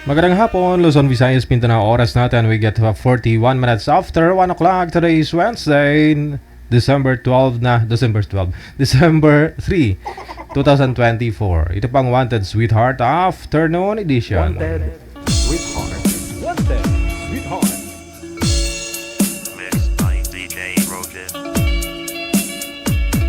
Magandang hapon, Luzon, Visayas, Mindanao. Oras natin, we get 41 minutes after 1 o'clock. Today is Wednesday, December 3, 2024. Ito pang Wanted Sweetheart Afternoon Edition. Wanted Sweetheart. Wanted Sweetheart. Mixed by DJ Rogan. Mixed by DJ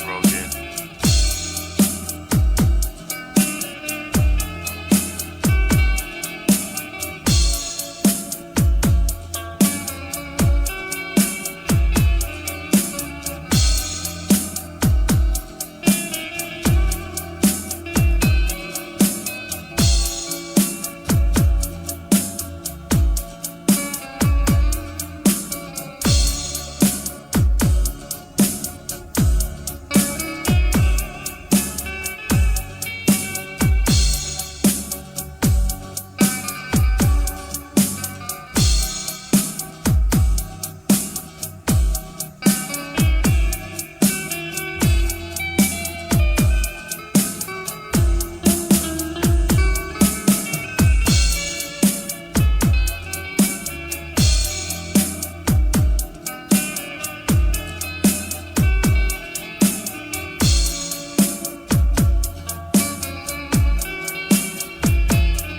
Rogan.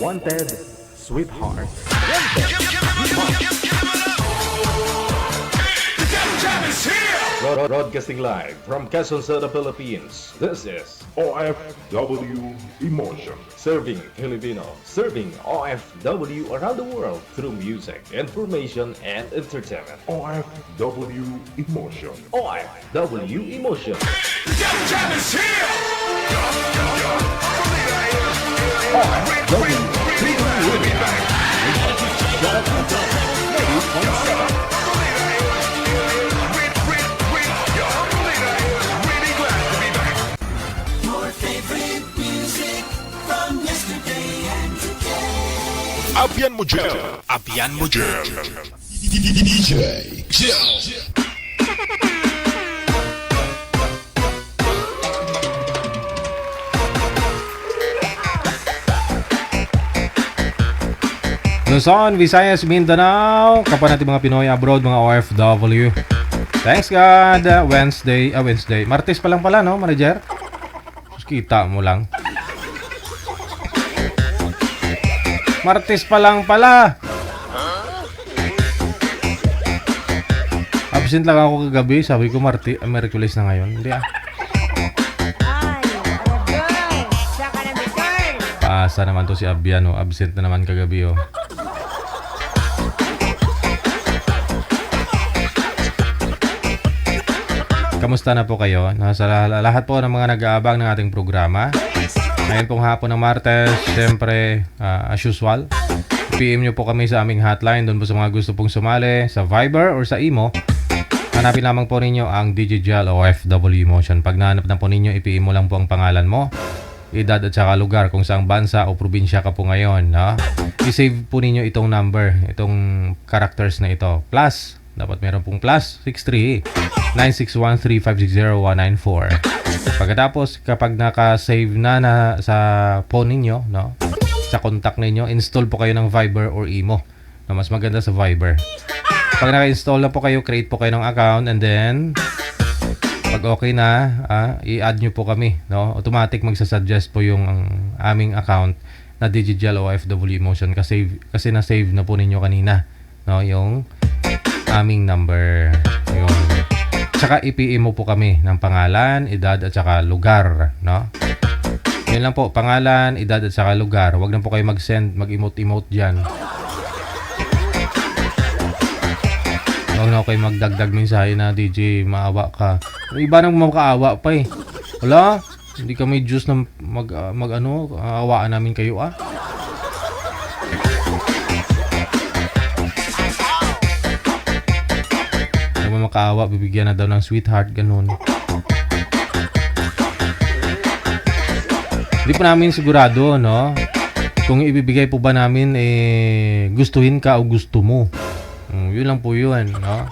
Wanted Sweetheart. Broadcasting live from Quezon City, Philippines. This is OFW Emotion. Serving Filipino, serving OFW around the world through music, information, and entertainment. OFW Emotion. OFW Emotion. Your favorite music from yesterday and today. Abian Mujel. Abian Mujel. DJ Gel. Luzon, Visayas, Mindanao, kapwa natin mga Pinoy abroad, mga OFW. Thanks God. Wednesday. Martes pa lang pala, no, manager? Sus, kita mo lang. Martes pa lang pala. Absent lang ako kagabi. Sabi ko, Merkulis na ngayon. Hindi ah. Ay, Aragay! Saka na return! Paasa naman to si Abian, oh. Absent na naman kagabi, oh. Kamusta na po kayo? Nasa lahat po ng mga nag-aabang ng ating programa. Ngayon pong hapon ng Martes, syempre, as usual, PM nyo po kami sa aming hotline. Doon po sa mga gusto pong sumali sa Viber or sa Imo. Hanapin lamang po ninyo ang Digijal o FW Emotion. Pag nahanap na po ninyo, i-PM mo lang po ang pangalan mo, edad at saka lugar kung saang bansa o probinsya ka po ngayon. No? I-save po ninyo itong number, itong characters na ito. Plus, dapat meron pong plus 63-961-3560-194. Pagkatapos, kapag naka-save na sa phone ninyo, no, sa contact ninyo, install po kayo ng Viber or Imo. No, mas maganda sa Viber. Pag naka-install na po kayo, create po kayo ng account, and then pag okay na, i-add nyo po kami. No? Automatic magsasuggest po yung aming account na Digijal OFW Emotion kasi na-save na po ninyo kanina, no? Yung aming number. Yun. Tsaka i-PM mo po kami ng pangalan, edad at saka lugar, no? Yun lang po, pangalan, edad at saka lugar. Huwag na po kayo mag-send, mag-emote-emote dyan. Huwag na kayo magdagdag mensahe na DJ, maawa ka. Iba nang makaawa pa eh. Wala, hindi kami juice na awaan namin kayo ah. Makaawa, bibigyan na daw ng sweetheart, ganun. Hindi pa namin sigurado, no? Kung ibibigay po ba namin, gustuhin ka o gusto mo. Yun lang po yun, no?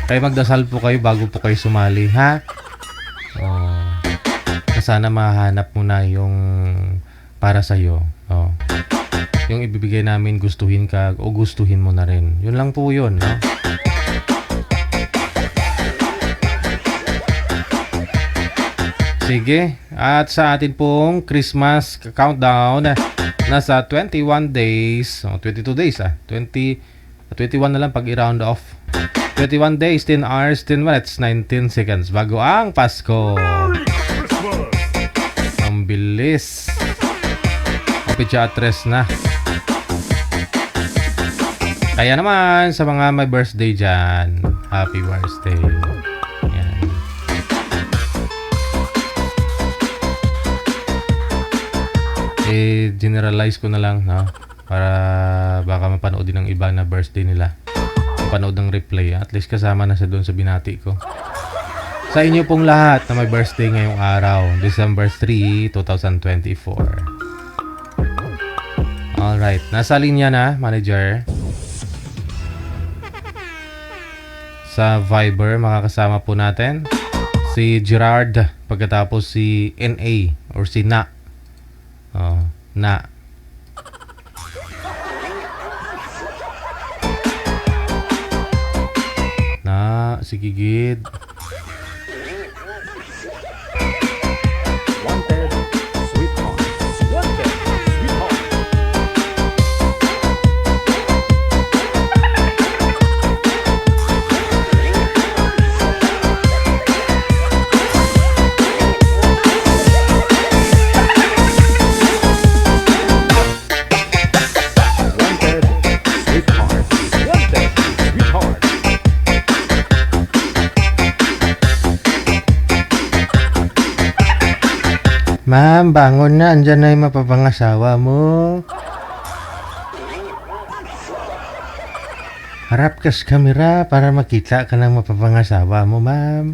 Kaya magdasal po kayo bago po kayo sumali, ha? Sana mahanap mo na yung para sa'yo, oh. Yung ibibigay namin, gustuhin ka o gustuhin mo na rin. Yun lang po yun, no? Sige. At sa atin pong Christmas countdown, nasa 21 days, 22 days 21 na lang pag i-round off. 21 days, 10 hours, 10 minutes, 19 seconds bago ang Pasko. Ang bilis. Kapit siya atres na. Kaya naman, sa mga may birthday dyan, happy birthday. Yan. Generalize ko na lang, no? Para baka mapanood din ng iba na birthday nila. Mapanood ng replay, at least kasama na sa doon sa binati ko. Sa inyo pong lahat na may birthday ngayong araw, December 3, 2024. Alright, nasa linya na, manager. Sa Viber, makakasama po natin si Gerard, pagkatapos si NA or si Na. Na. Na, si Gigid. Wanted, sweetheart. Wanted, sweetheart. Wanted, sweetheart. Wanted, sweetheart. Ma'am, bangon na. Andyan na yung mapapangasawa mo. Harap ka sa kamera para makita ka ng mapapangasawa mo, ma'am.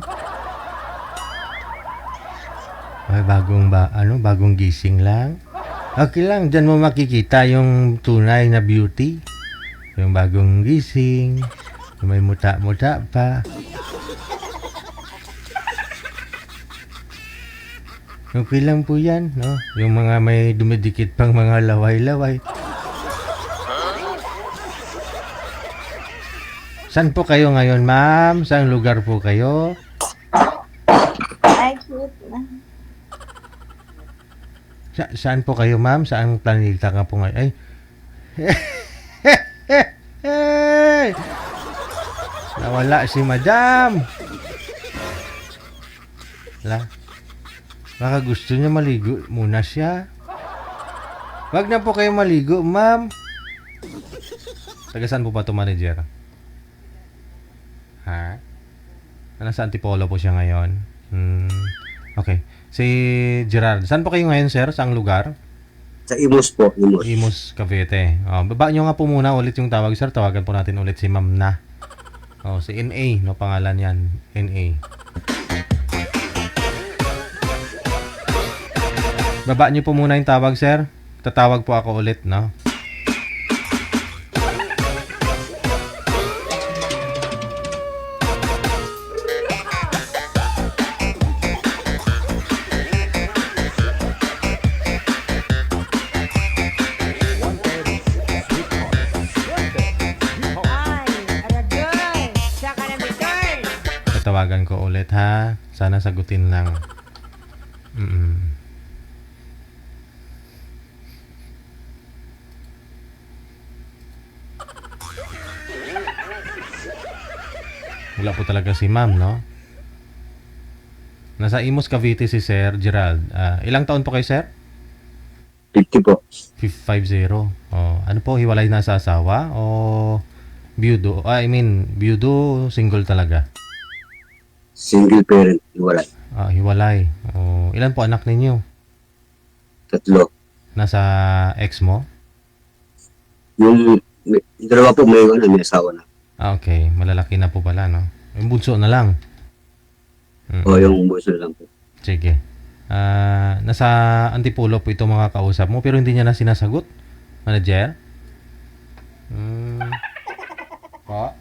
Ay, bagong gising lang. Okay lang, dyan mo makikita yung tunay na beauty. Yung bagong gising. Yung may muta-muta pa. Okay lang po yan, no? Yung mga may dumidikit pang mga laway-laway. Saan po kayo ngayon, ma'am? Saan lugar po kayo? Ay, cute na. Saan po kayo, ma'am? Saan planeta ka po ngayon? Ay. Wala si madam. Wala. Baka gusto niya maligo muna siya. Wag na po kayo maligo, ma'am. Taga saan po ba ito, manager? Ha? Nasa Antipolo po siya ngayon. Okay. Si Gerard. Saan po kayo ngayon, sir? Saang lugar? Sa Imus po, Imus. Imus, Cavite. Baba nyo nga po muna ulit yung tawag, sir. Tawagan po natin ulit si Ma'am na. Si NA, no, pangalan yan. NA. Baba nyo po muna yung tawag, sir. Tatawag po ako ulit, no? Ay, aragay. Saka na return. Tatawagan ko ulit, ha? Sana sagutin lang. Wala po talaga si ma'am, no? Nasa Imus, Cavite si Sir Gerald. Ilang taon po kayo, sir? 50 po. 50. Ano po, hiwalay na sa asawa? O biyudo? Biyudo, single talaga? Single parent, wala. Hiwalay. Ilan po anak ninyo? 3. Nasa ex mo? Yung dalawa po may asawa na. Okay. Malalaki na po pala, no? Yung bunso na lang. O yung buso lang po. Sige. Nasa Antipolo po itong mga kausap mo pero hindi niya na sinasagot. Manager? Po?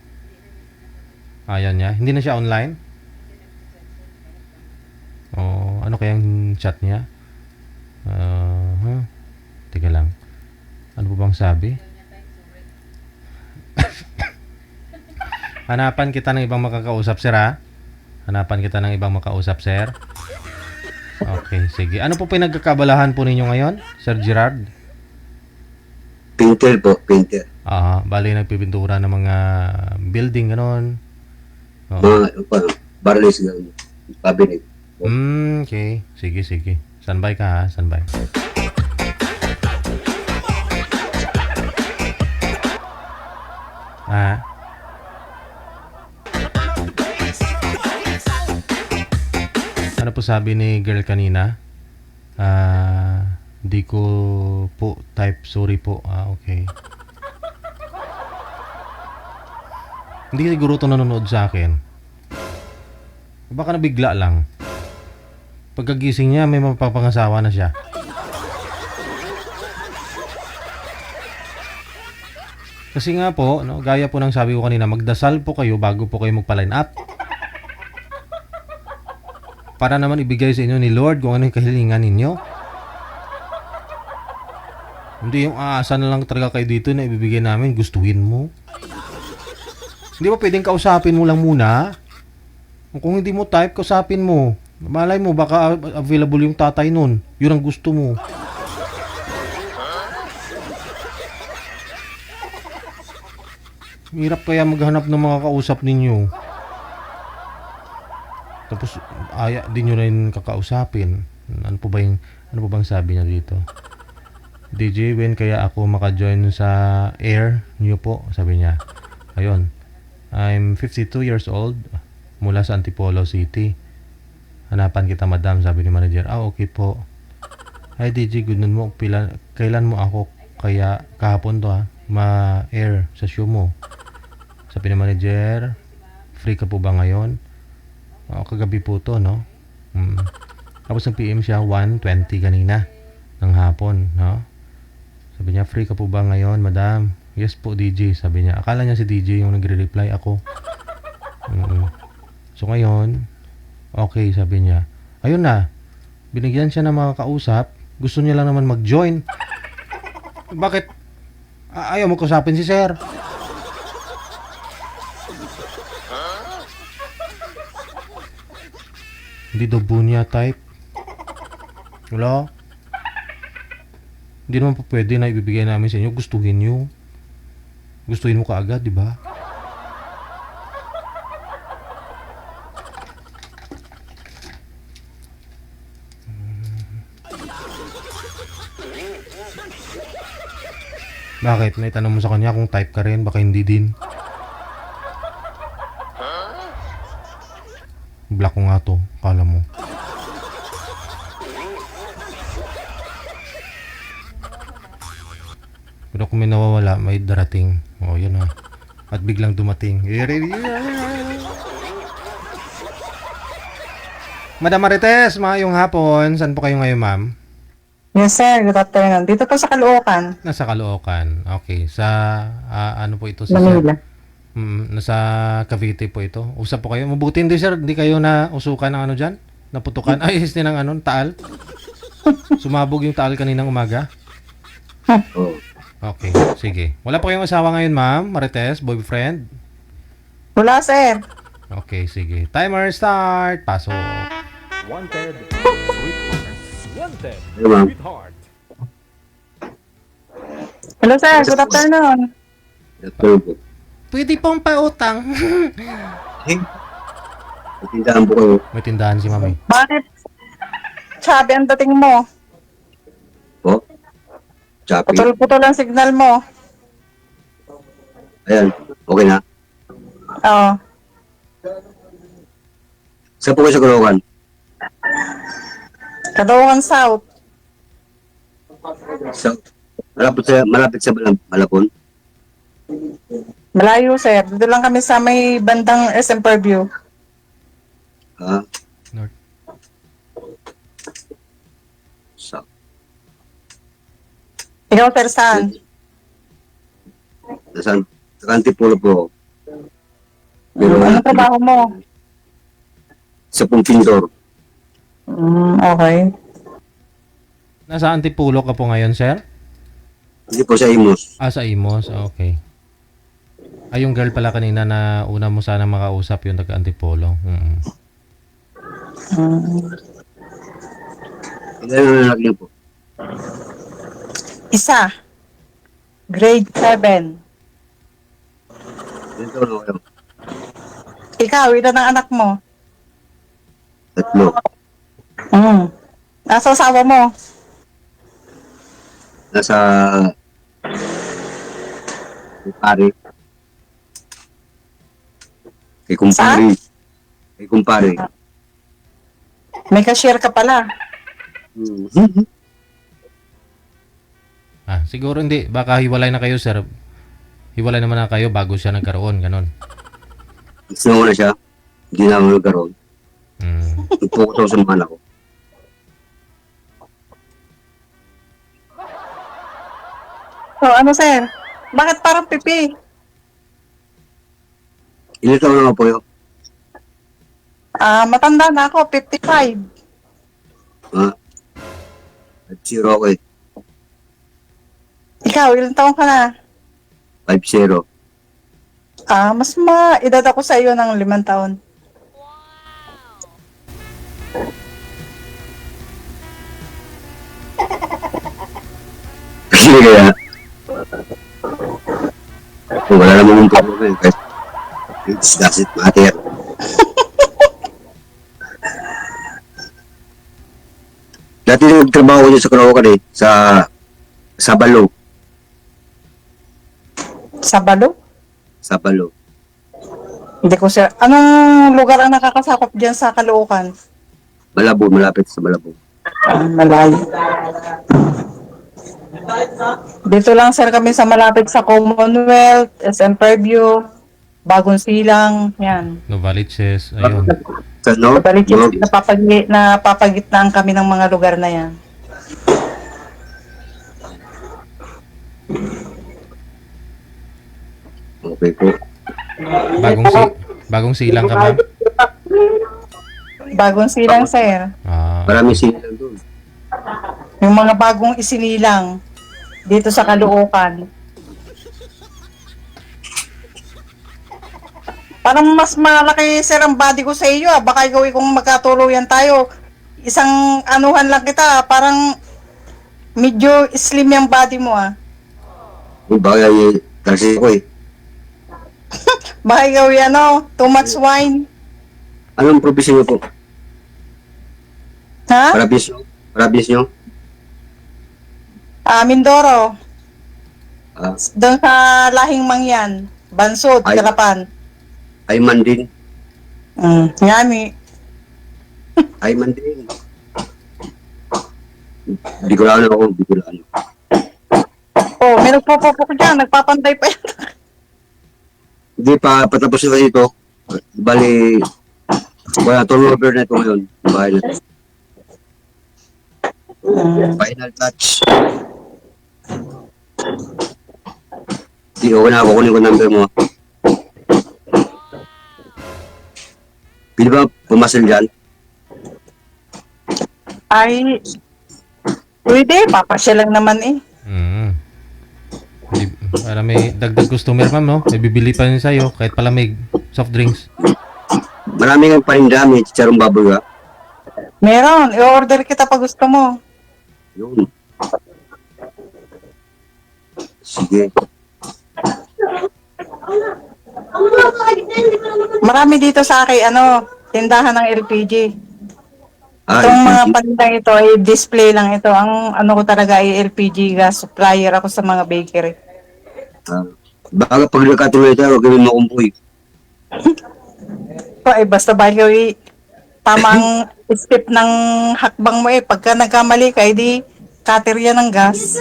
Ayan niya. Hindi na siya online? Ano kayang chat niya? Teka lang. Ano po bang sabi? Hanapan kita ng ibang makakausap, sir, ha? Hanapan kita ng ibang makausap, sir. Okay, sige. Ano po pinagkakabalahan po ninyo ngayon, Sir Gerard? Painter po, painter. Bali nagpipintura ng mga building, gano'n. Mga barlis ng cabinet. Okay. Sige, sige. Standby ka, ha? Standby. Ano po sabi ni girl kanina? Di ko po type, sorry po. Okay. Hindi siguro ito nanonood sa akin. Baka nabigla lang. Pagkagising niya, may mapapangasawa na siya. Kasi nga po, no, gaya po ng sabi ko kanina, magdasal po kayo bago po kayo magpa-line up. Para naman ibigay sa inyo ni Lord kung ano yung kahilingan ninyo. Hindi yung aasa na lang talaga kayo dito na ibibigay namin, gustuhin mo. Hindi ba pwedeng kausapin mo lang muna? Kung hindi mo type, kausapin mo. Malay mo, baka available yung tatay nun. Yun ang gusto mo. Hirap kaya maghanap ng mga kausap ninyo. Tapos din nyo rin kakausapin. Ano po bang sabi niya dito? DJ, when kaya ako maka-join sa air niyo po? Sabi niya. Ayun. I'm 52 years old mula sa Antipolo City. Hanapan kita, madam, sabi ni manager. Okay po. Hi DJ, good noon mo. Kailan mo ako kaya kahapon to, ma-air sa show mo? Sabi ni manager, free ka po ba ngayon? Kagabi po to, no? Tapos ng PM siya 1:20 kanina ng hapon, no? Sabi niya, free ka po ba ngayon, madam? Yes po, DJ, sabi niya. Akala niya si DJ yung nagre-reply, ako. So ngayon, okay, sabi niya. Ayun na, binigyan siya ng mga kausap. Gusto niya lang naman mag-join. Bakit? Ayaw mo kausapin si sir? Hindi daw po niya type. Wala. Hindi naman po pwede na ibibigay namin sa inyo. Gustuhin nyo. Gustuhin mo kaagad, di ba? Bakit? May tanong mo sa kanya kung type ka rin, baka hindi din. Block ko nga to, kala mo. Pero kung may nawawala, may darating. O, yun na. At biglang dumating. Madam Marites, maayong hapon. Saan po kayo ngayon, ma'am? Yes, sir. Good afternoon. Dito po sa Caloocan, Nasa Caloocan. Okay. Sa, ano po ito? Sa Manila. Nasa Cavite po ito. Usap po kayo. Mabuti hindi, sir. Hindi kayo na usukan ng ano dyan? Naputukan. Ay, is din ng ano, taal. Sumabog yung taal kaninang umaga. Oh. Okay. Sige. Wala po kayong asawa ngayon, ma'am? Marites, boyfriend? Wala, sir. Okay, sige. Timer start. Pasok. Wanted, sweetheart. Wanted, Hey, ma'am. sweetheart. Hello, sir. Good afternoon. Afternoon po. Pwede pong pautang. Natindahan po kayo. May tindahan si mami. Bakit? Sabi ang dating mo. Po? Choppy. Putol-putol ang signal mo. Ayan. Okay na. Oo. Saan po kayo sa Caloocan? Caloocan South. Malapit sa Malabon. Malayo, sir. Dito lang kami sa may bandang SM Fairview. Ah, North. sa Ikaw, sir, saan? sa Antipolo po ako. Pero Ano trabaho mo? sa Pumpindor. Okay. Nasa Antipolo ka po ngayon, sir? Hindi po sa Imos. Ah, sa Imos. Okay. Ay, yung girl pala kanina na una mo sana makausap yung taga-Antipolo. Ilan na anak niyo po? Isa. Grade 7. Dito na kayo. Ikaw, ilan ang anak mo? 3. Nasa asawa mo? Nasa kumpare. Kay kumpare. Kay kumpare. May cashier ka pala. Ah, siguro hindi. Baka hiwalay na kayo, sir. Hiwalay naman na kayo bago siya nagkaroon. Ganon. Gusto na siya. Hindi na ako nagkaroon. Nagpokus ako sa mga anak ko. So, ano, sir? Bakit parang pipi? Ilan taon na nga po yun? Matanda na ako, 55. At 0 ako eh. Ikaw, ilang taon ka na? 5-0. Mas edad ako sa iyo ng 5 taon. Kasi kaya, kung wala namang problema yun, kahit discuss it matter. Dati nagtrabaho ko dyan sa Caloocan eh, sa Sabalo. Sabalo? Sabalo. Hindi ko siya. Anong lugar ang nakakasakop diyan sa Caloocan? Malabo, malapit sa Malabo. Malayo. Dito lang, sir, kami sa malapit sa Commonwealth, SM Fairview, Bagong Silang, yan. Novaliches. Ayun. Sa North, Balik North, napapagitnaan kami ng mga lugar na yan. okay po. Bagong silang ka, ma'am? Bagong Silang, sir. Ah, Maraming sinilang doon. Yung mga bagong isinilang dito sa Caloocan. Parang mas malaki, sir, ang body ko sa iyo. Baka ikaw kung magkatuluyan tayo. Isang anuhan lang kita. Parang medyo slim yung body mo, Yung bagay kasi ko eh. Baka ikaw too much wine. Anong probinsya niyo po? Ha? Probinsya nyo? Mindoro. Ah, Doon sa Lahing Mangyan. Bansod, Ay. Kalapan. Ayman din. Ngani. Ayman din. Bicolano ako, Bicolano. Oh, may nagpupupok dyan. Nagpapantay pa yan. Hindi pa, patapos na kasi ito. Bali, wala, turnover na ito ngayon. Bahay na ito. Final touch. Di, okay na ako. Kunin ko number mo. Pili ba pumasal dyan? Ay, pwede. Papasya lang naman eh. Para may dagdag customer, ma'am, no? May bibili pa rin sa'yo, kahit palamig, soft drinks. Marami kang paninda. May chicharong baboy ka. Meron. I-order kita pag gusto mo. Yun. Sige. Marami dito sa akin, tindahan ng LPG. Itong mga LPG. panindang ito ay display lang ito. Ang ano ko talaga ay LPG gas supplier ako sa mga bakery. Baka pag nakatuloy tayo, huwag kami makumpuy. So, basta ba ikaw tamang step ng hakbang mo pagka nagkamali ka, edi cutter yan ng gas.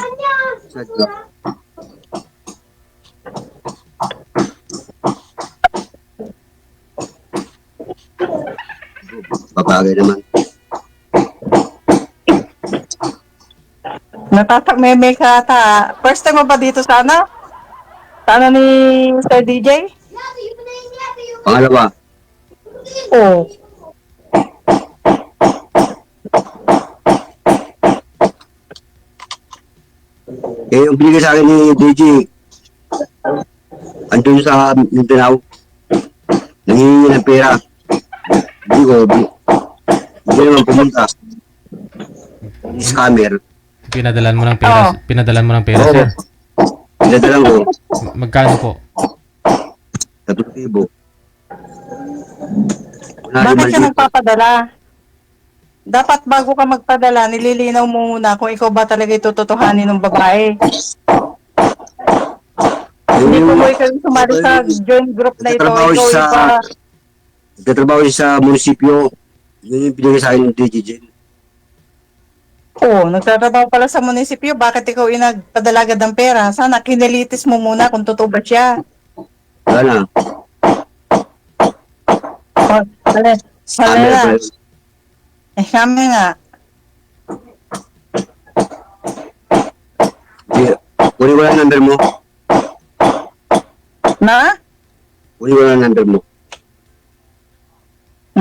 Babagay naman. Natatakmeme ka ata. First time mo ba dito sa ano? Sa ano ni Sir DJ? Pangalawa, Oo. yung binigay sa akin ni DJ, andun sa Mindanao, nangingi ng pera. Hindi ko, hindi naman pumunta. Scammer. Pinadalan mo ng pera, pinadalan mo ng pera, Oo. sir. Pinadalang ko, Magkano po? 3,000. Bakit ka nagpapadala? Dapat bago ka magpadala, nililinaw mo muna kung ikaw ba talaga itututuhanin ng babae. Hindi po mo ikaw sumali sa joint group na ito. Nagtatrabaho Ikaw siya iba. Nagtatrabaho siya sa munisipyo. Yun yung binigay sa akin ng DJ Jen. Oo, nagtatrabaho pala sa munisipyo. Bakit ikaw inagpadala agad ng pera? Sana kinalitis mo muna kung totoo ba siya. Wala na. Hala Scammer na. pala. Kami nga. Kunin ko lang number mo. Na? Kunin ko lang number mo.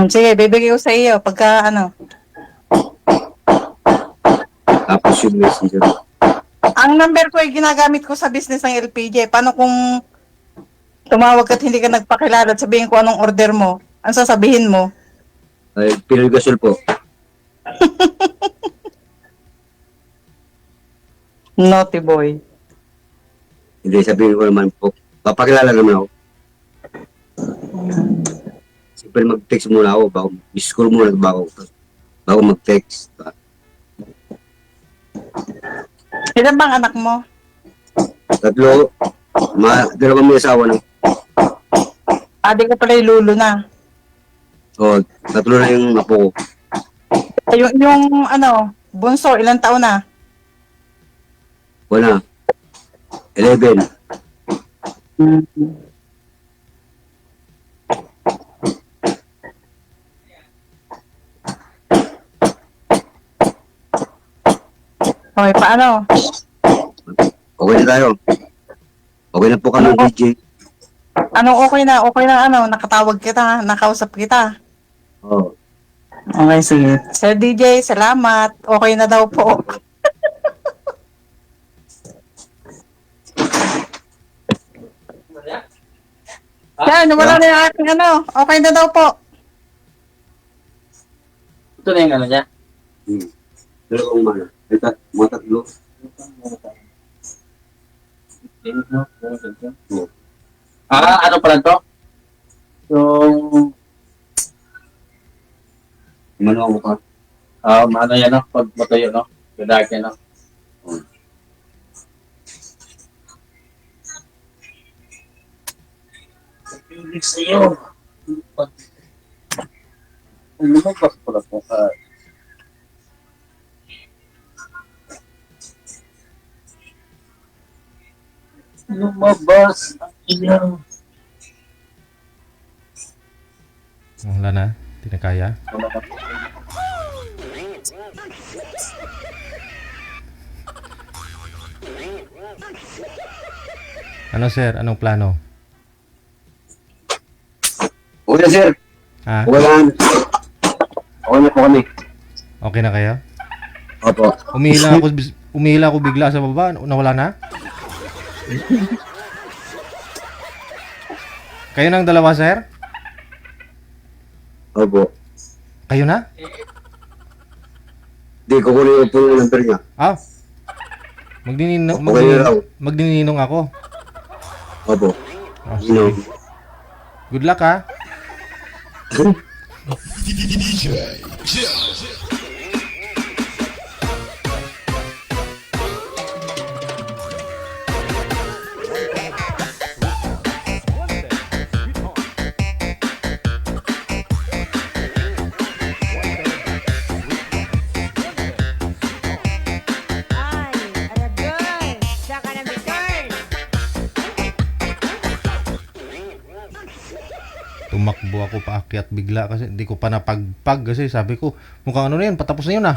Sige, bibigay ko sa iyo pagka ano. Tapos yung messenger. Ang number ko ay ginagamit ko sa business ng LPG. Paano kung tumawag ka at hindi ka nagpakilala at sabihin ko anong order mo? Ang sasabihin mo? Ay, Pinoy Gasol po. Naughty boy. Hindi, sabihin ko naman po. Papakilala naman ako. Siyempre mag-text muna ako. Miss call muna bago mag-text. Ilan bang anak mo? 3. Dalawang may asawa na. Adi ko pala lulo na. O, 3 na yung apo ko. Yung ano, bunso, ilang taon na? Wala. 11. Okay, paano? Okay na tayo. Okay na po ka ng DJ. Anong okay na? Okay na ano, nakatawag kita, nakausap kita. Oo. Okay, sige. Sir DJ, salamat. Okay na daw po. Yan, wala na yung aking ano. Okay na daw po. Ito na yung ano niya. Dalawang mana. Mga 3. Ano pala to? Yung, Manuwa ko ka. ano yan, no? Pag matayo, no? Yung dark yan, no? Ibig sa'yo. Lumabas pala po ka. Lumabas ang iyang Wala na. Hindi na kaya. Ano sir? Anong plano? Okay na, sir. Ha? Okay lang. Okay na po kami. Okay na kayo? Opo. Umihila ako bigla sa baba. Nawala na? Kayo ng dalawa, sir? Opo. Kayo na? Di, kukunin po yung number niya. Ah. Okay na raw. Magdininong ako. Opo. Oh, You know. sige. Good luck, ha? DJ Joe. Ay, aragay. Saka na may turn. Tumakbo ako paakyat bigla kasi hindi ko pa napagpag kasi sabi ko, mukhang ano na yun, patapos na yun ah.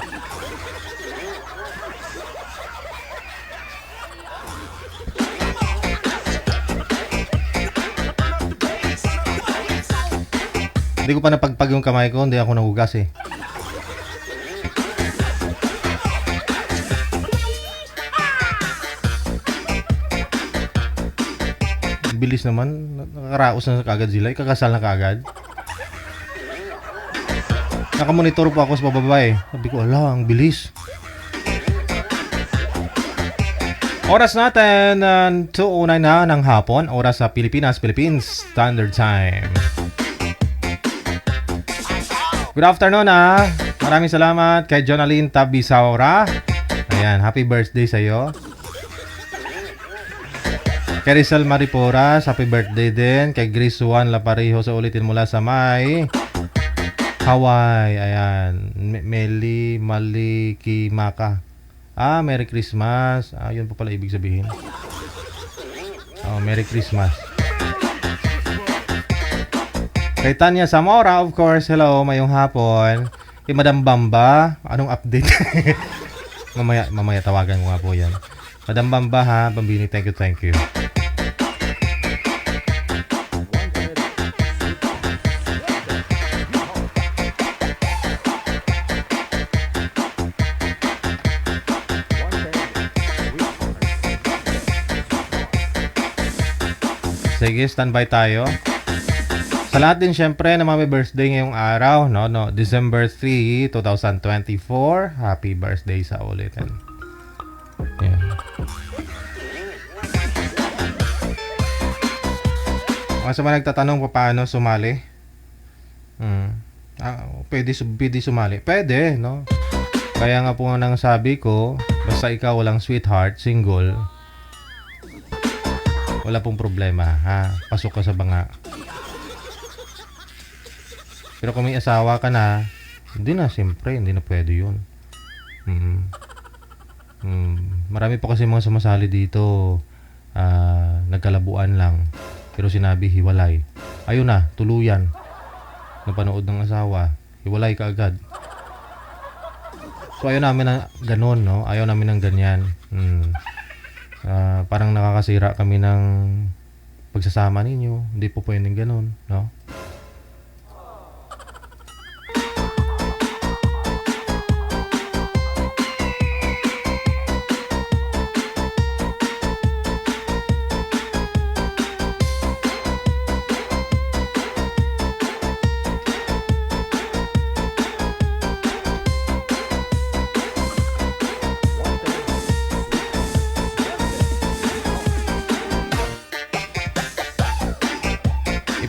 Hindi ko pa napagpag yung kamay ko, hindi ako nahugas eh. Bilis naman, nakaraos na kagad sila, ikakasal na kagad. Nakamonitor po ako sa pababa eh. Sabi ko, ala, ang bilis. Oras natin, 2:09 na ng hapon. Oras sa Pilipinas, Philippines Standard Time. Good afternoon Maraming salamat kay Jonaline Tabisaura. Ayan, happy birthday sa'yo. Kay Rizal Mariporas, happy birthday din. Kay Grace Juan Lapariho sa ulitin mula sa May Hawaii. Ayan. Meli Malikimaka. Merry Christmas. Yun po pala ibig sabihin. Merry Christmas. Kay Tanya Zamora, of course. Hello, mayong hapon. Kay Madam Bamba, anong update? mamaya tawagan ko nga po yan. Madam Bamba ha, Bambini, thank you. Sige, standby tayo. Sa lahat din syempre na may birthday ngayong araw, no, December 3, 2024. Happy birthday sa ulitin. Yan. Mga sa mga nagtatanong pa paano sumali. Pwede sumali. Pwede, no? Kaya nga po nang sabi ko, basta ikaw walang sweetheart, single, wala pong problema, ha? Pasok ka sa banga. Pero kung may asawa ka na, hindi na, siyempre, hindi na pwede yun. Marami pa kasi mga sumasali dito, nagkalabuan lang. Pero sinabi, hiwalay. Ayun na, tuluyan. Napanood ng asawa, hiwalay ka agad. So, ayaw namin na ganun, no? Ayaw namin ng ganyan. Parang nakakasira kami ng pagsasama ninyo. Hindi po pwedeng ganun, no?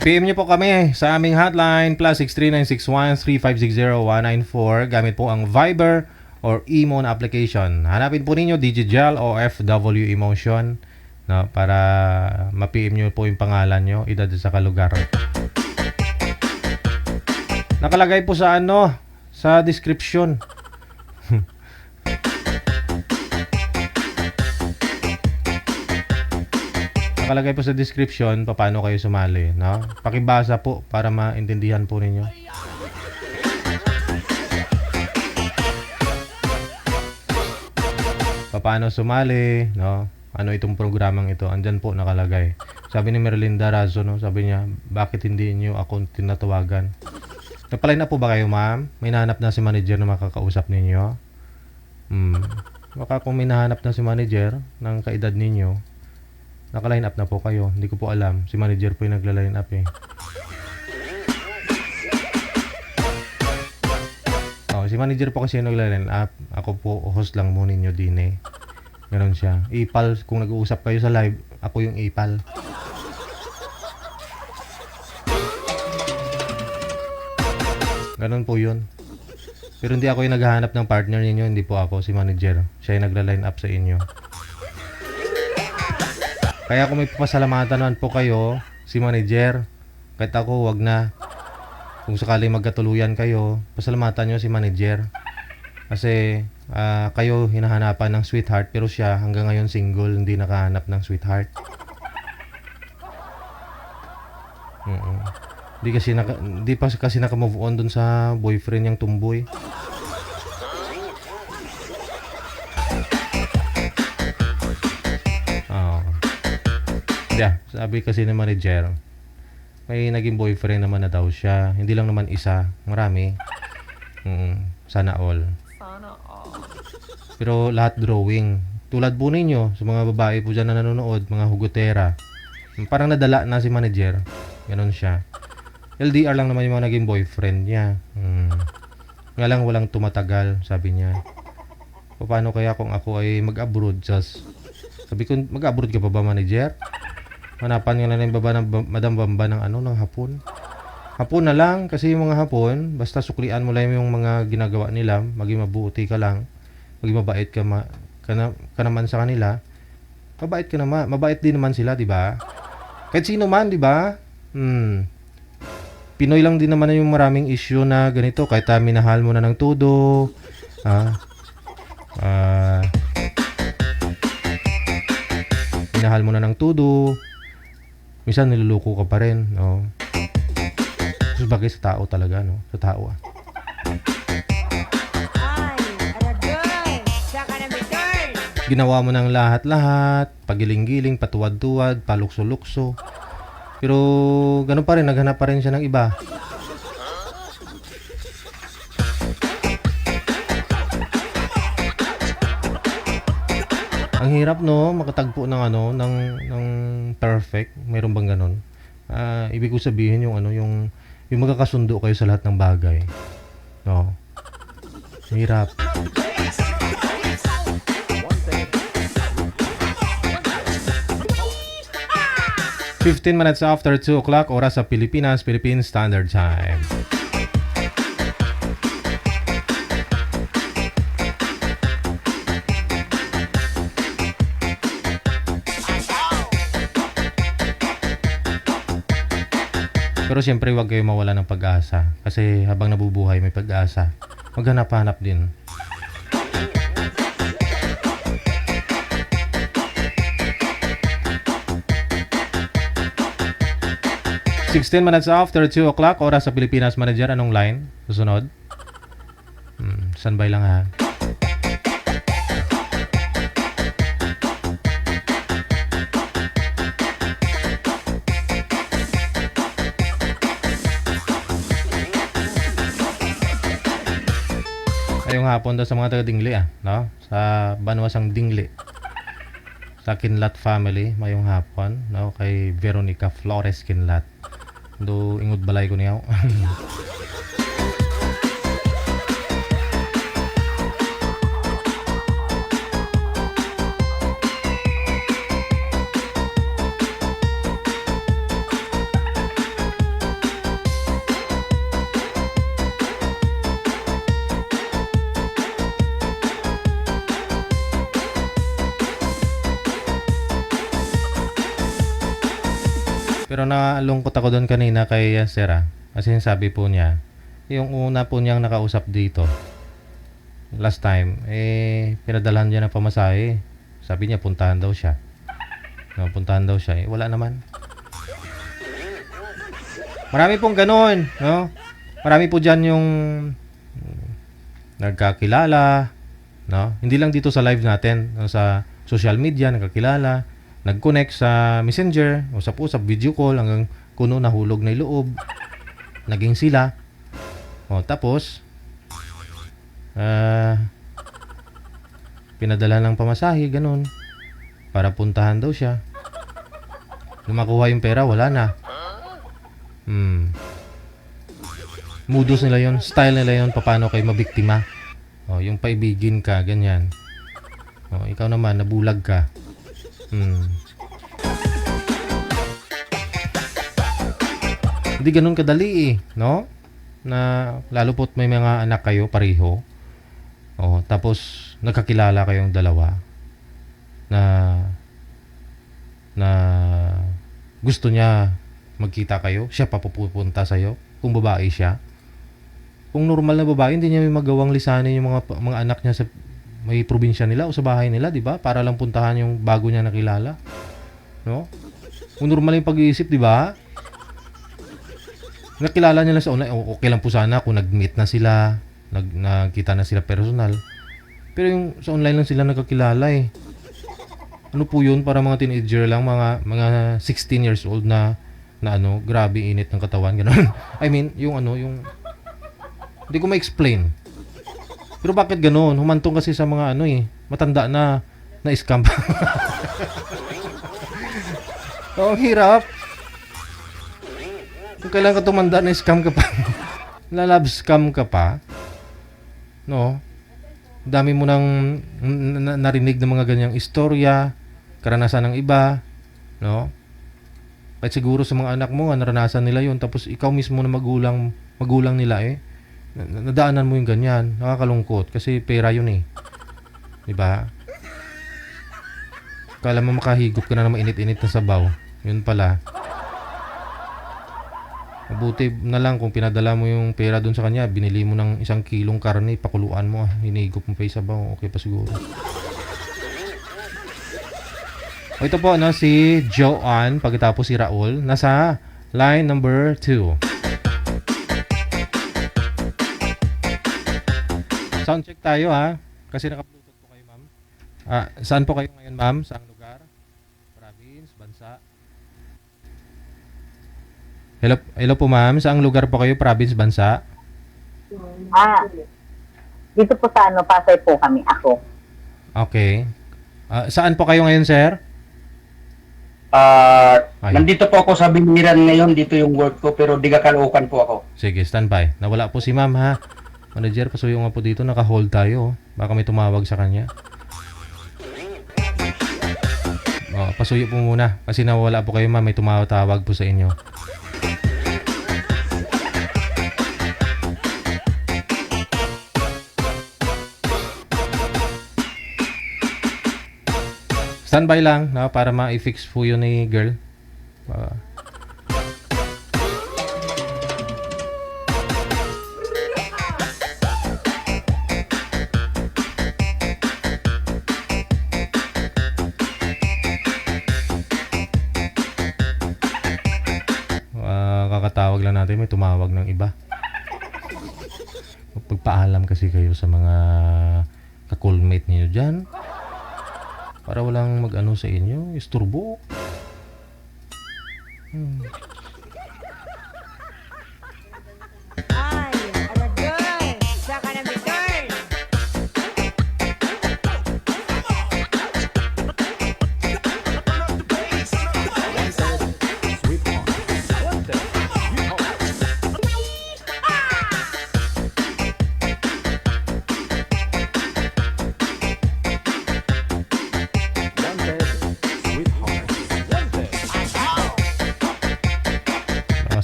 PM nyo po kami sa aming hotline +63961-3560-194 gamit po ang Viber or Emo na application. Hanapin po ninyo DJ Jal o FW Emotion. no, para ma-PM nyo po yung pangalan nyo, edad sa lugar. Nakalagay po sa ano, sa description. Nakalagay po sa description paano kayo sumali, no? Pakibasa po para maintindihan po ninyo. Paano sumali, no? Ano itong programang ito? Andyan po nakalagay. Sabi ni Merlinda Razo, no? Sabi niya, bakit hindi niyo ako tinatawagan? Napaline na po ba kayo, ma'am? May nahanap na si manager na makakausap ninyo? Baka kung may nahanap na si manager ng kaedad ninyo, naka-line up na po kayo. Hindi ko po alam. Si manager po yung nagla-line up eh. Si manager po kasi yung nagla-line up. Ako po, host lang mo ninyo din eh. Ganon siya. Ipal, kung nag-uusap kayo sa live, ako yung ipal. Ganon po yun. Pero hindi ako yung naghahanap ng partner ninyo. Hindi po ako, si manager. Siya yung nagla-line up sa inyo. Kaya kung may pasalamatan naman po kayo, si manager, kahit ako, wag na. Kung sakaling magkatuluyan kayo, pasalamatan nyo si manager. Kasi kayo hinahanapan ng sweetheart, pero siya hanggang ngayon single, hindi nakahanap ng sweetheart. Hindi pa kasi naka-move on dun sa boyfriend niyang tumboy. Sabi kasi ng manager, may naging boyfriend naman na daw siya. Hindi lang naman isa, marami. Sana all. Pero lahat drawing. Tulad po ninyo, sa mga babae po dyan na nanonood, mga hugotera. Parang nadala na si manager. Ganon siya. LDR lang naman yung mga naging boyfriend niya. Nga lang walang tumatagal, sabi niya. Paano kaya kung ako ay mag-abroad? Sabi ko, mag-abroad ka pa ba, manager? Hanapan nga na yung baba ng Madam Bamba ng hapon. Hapon na lang, kasi yung mga hapon, basta suklian mo lang yung mga ginagawa nila, maging mabuti ka lang, maging mabait ka, ka naman sa kanila, mabait ka naman, mabait din naman sila, di ba? Kahit sino man, di ba? Pinoy lang din naman yung maraming issue na ganito, kahit minahal mo na ng todo, minahal mo na ng todo, minsan niluluko ka pa rin, no? Tapos bagay sa tao talaga, no? Sa tao, Ay, aragay. Saka na return. Ginawa mo ng lahat-lahat, pagiling-giling, patuwad-tuwad, palukso-lukso. Pero ganun pa rin, naghanap pa rin siya ng iba. Ang hirap, no, makatagpo ng ng perfect. Mayroon bang ganun? Ibig ko sabihin yung yung magkakasundo kayo sa lahat ng bagay. No. Hirap. 15 minutes after 2 o'clock, oras sa Pilipinas, Philippine Standard Time. Pero siyempre huwag kayo mawala ng pag-asa. Kasi habang nabubuhay may pag-asa. Maghanap-hanap din. ...16 minutes after 2 o'clock, oras sa Pilipinas. Manager, anong line? Susunod? Standby lang ha. Ngayong hapon daw sa mga taga-Dingli no? Sa Banwasang Dingli. Sa Kinlat family, mayong hapon, no? Kay Veronica Flores Kinlat. Do ingod balay ko niya. Pero nalungkot ako doon kanina kay Sarah. Kasi sabi po niya, yung una po niyang nakausap dito, last time, pinadalhan niya ng pamasahe. Sabi niya, puntahan daw siya. No, puntahan daw siya. Wala naman. Marami pong ganun, no? Marami po dyan yung nagkakilala, no? Hindi lang dito sa live natin, no? Sa social media, nagkakilala, nag-connect sa messenger, usap-usap, video call, hanggang kuno nahulog na yung loob. Naging sila. O, tapos, pinadala ng pamasahe, ganun. Para puntahan daw siya. Nung makuha yung pera, wala na. Modus nila yon, style nila yon, paano kayo mabiktima. O, yung paibigin ka, ganyan. O, ikaw naman, nabulag ka. Hindi ganun kadali no? Na lalo po't may mga anak kayo pareho. O, tapos nagkakilala kayong dalawa na gusto niya magkita kayo, siya pa pupunta sa'yo, kung babae siya. Kung normal na babae, hindi niya may magawang lisanin yung mga anak niya sa may probinsya nila o sa bahay nila, di ba? Para lang puntahan yung bago niya nakilala. No? Kung normal yung pag-iisip, di ba? Nakilala niya lang sa online, okay lang po sana kung nag-meet na sila, nagkita na sila personal. Pero yung sa online lang sila nagkakilala Ano po yun? Para mga teenager lang, mga 16 years old na ano, grabe init ng katawan, gano'n. I mean, yung hindi ko ma-explain. Pero bakit gano'n? Humantong kasi sa mga matanda na scam. Oh, hirap. Kung kailan ka tumanda na scam ka pa, lalab scam ka pa, no? Dami mo nang narinig ng mga ganyang istorya, karanasan ng iba, no? Kahit siguro sa mga anak mo, naranasan nila yun, tapos ikaw mismo na magulang nila nadaanan mo yung ganyan. Nakakalungkot kasi pera yun diba? Kala mo makahigop ka na mainit-init na sabaw, yun pala. Mabuti na lang kung pinadala mo yung pera dun sa kanya, binili mo ng 1 kilong karne, pakuluan mo, hinigop mo pa yung sabaw, okay pa siguro. O, ito po, si Joanne, pagkatapos si Raul, nasa line number 2. Sound check tayo kasi naka-bluetooth po kayo, ma'am. Saan po kayo ngayon, ma'am? Saang lugar? Province? Bansa? Hello po, ma'am. Saang lugar po kayo? Province? Bansa? Dito po sa Pasay po kami, ako. Okay. Saan po kayo ngayon, sir? Nandito po ako sa Biniran ngayon, dito yung work ko, pero di Caloocan po ako. Sige, standby. Nawala po si ma'am, Manager, pasuyo nga po dito. Naka-hold tayo. Baka may tumawag sa kanya. Pasuyo po muna. Kasi nawala po kayo, ma'am. May tumawag po sa inyo. Standby lang para ma-fix po yun ni girl. Kakatawag lang natin, may tumawag ng iba. Pagpaalam kasi kayo sa mga ka-coolmate niyo dyan. Para walang mag-ano sa inyo, isturbo. Ay, aragay. Saka na may turn.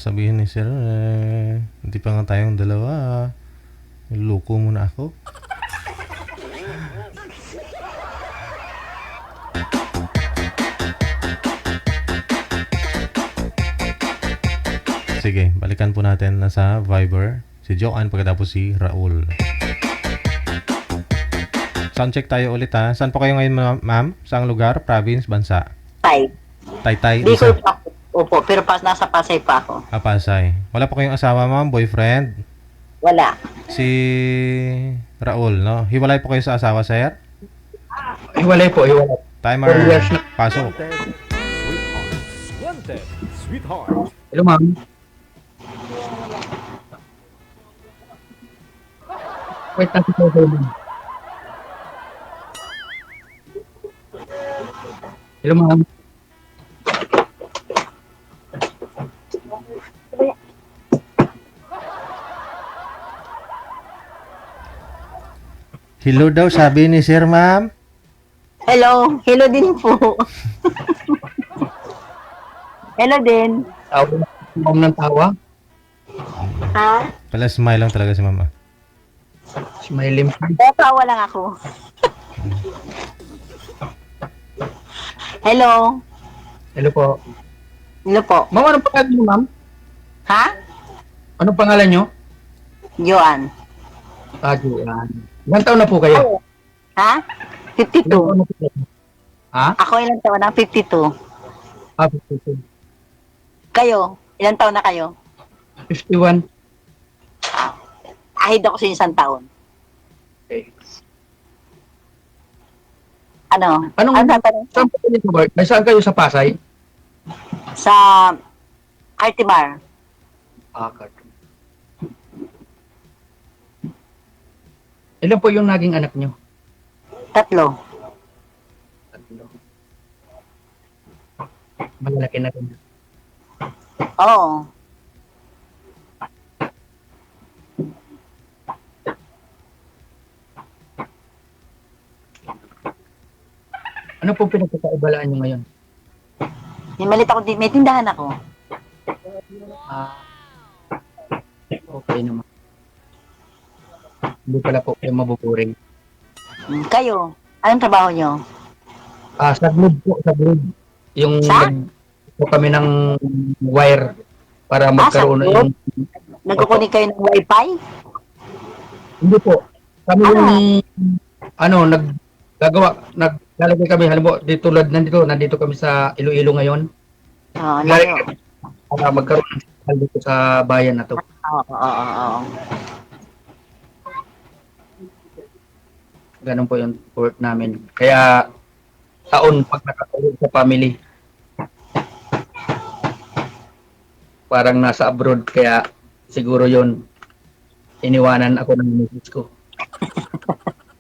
Sabihin ni sir, hindi pa nga tayong dalawa. Loko muna ako. balikan po natin na sa Viber. Si Joanne pagkatapos si Raul. Soundcheck tayo ulit ha. Saan po kayo ngayon ma'am? Saang lugar? Province? Bansa? Tay. Taytay? Bicol Isa? pa ako. Opo, pero nasa Pasay pa ako. Pasay. Wala pa kayong asawa ma'am? Boyfriend? Wala. Si Raul, no? Hiwalay po kayo sa asawa, sir? Hiwalay po, hiwalay. Timer. 4 years na. Pasok. Wanted, sweetheart. Hello, ma'am. Wait, natin po kayo, ma'am. Hello, ma'am. Hello daw, sabi ni sir, ma'am. Hello. Hello din po. Hello din. Tawa na ma'am ng tawa. Ha? Pala smile lang talaga si mama. Smiling. Tawa lang ako. Hello. Hello po. Hello po. Ma'am, anong pangalan niyo, ma'am? Ha? Anong pangalan niyo? Joanne. Juan. Ilang taon na po kayo? Ha? Ilang 52. taon na po kayo? Ha? Ako ilang taon na? 52. 52. Kayo? Ilang taon na kayo? 51. Ahid ako sa isang taon. Okay. Ano? Anong, Ano tatanong? saan po kayo sa work? May saan kayo sa Pasay? Sa Artimar. Ilan po yung naging anak niyo? 3. Malalaki na rin. Oo. Ano po pinagkakaibalaan niyo ngayon? May malit ako, may tindahan ako. Okay naman. Hindi pala po kayo mabuburing. Kayo, anong trabaho nyo? Sa grid po, sa grid. Yung Sa? po kami ng wire para magkaroon sa ng... Nagkukunin kayo ng wifi? Hindi po. Kami yung naglalagay kami, halimbawa, nandito kami sa Iloilo ngayon. Oo, Naglalagay para magkaroon ng signal dito sa bayan na to. oo. Ganun po yung work namin. Kaya taon pag nakatulog sa family. Parang nasa abroad, kaya siguro yon iniwanan ako ng misis ko.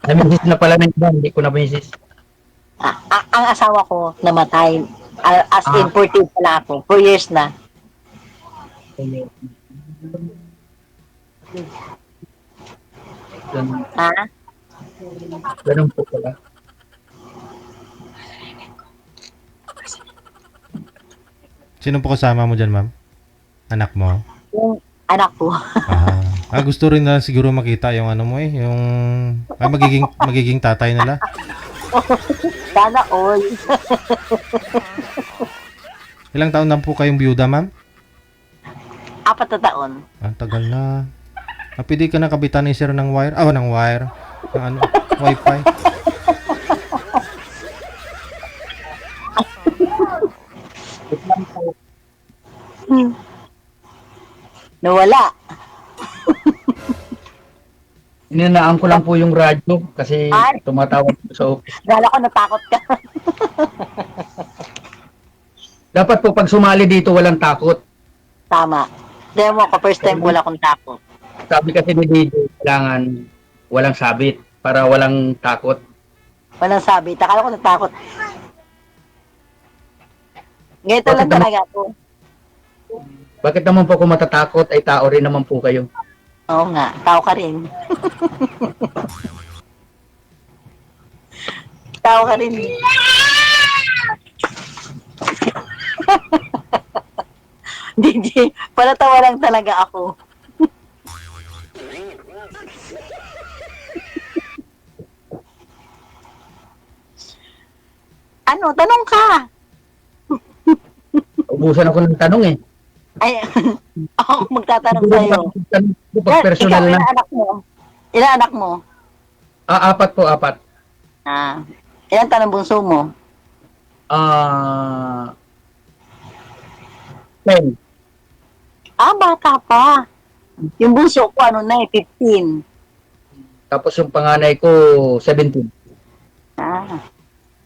Na-misis na pala ng iba, hindi ko na-misis. Ang asawa ko namatay. As in, 14 pala ako. 4 years na. Ha? Ganun po pala. Sino po kasama mo dyan, ma'am? Anak mo? Yung anak ko. Gusto rin na siguro makita yung ano mo yung magiging tatay nila. Sana all. Ilang taon na po kayong byuda, ma'am? 4 na taon. Tagal na. Pwede ka na kabitan ni sir ng wire? Ng wire. Ng wifi. Nawala. Ininaan ko lang po yung radyo kasi tumatawag po sa office. Gala ko natakot ka. Dapat po pag sumali dito walang takot. Tama. Demo ko, first time wala akong takot. Sabi kasi ni DJ, kailangan walang sabit para walang takot. Walang sabi. Akala ko natakot. Ganito lang talaga ako. Bakit naman po kung matatakot ay tao rin naman po kayo? Oo nga, tao ka rin. Tao ka rin. Hindi, palatawa lang talaga ako. Ano, tanong ka. Ubusan ako ng tanong eh. Ay, Ako magtatanong sa'yo. Pag personal Ikaw, na. ilan anak mo? Ilan anak mo? Apat po, apat. Ilan tanong bunso mo? 10. Bata pa. Yung bunso ko, 15. Tapos yung panganay ko, 17.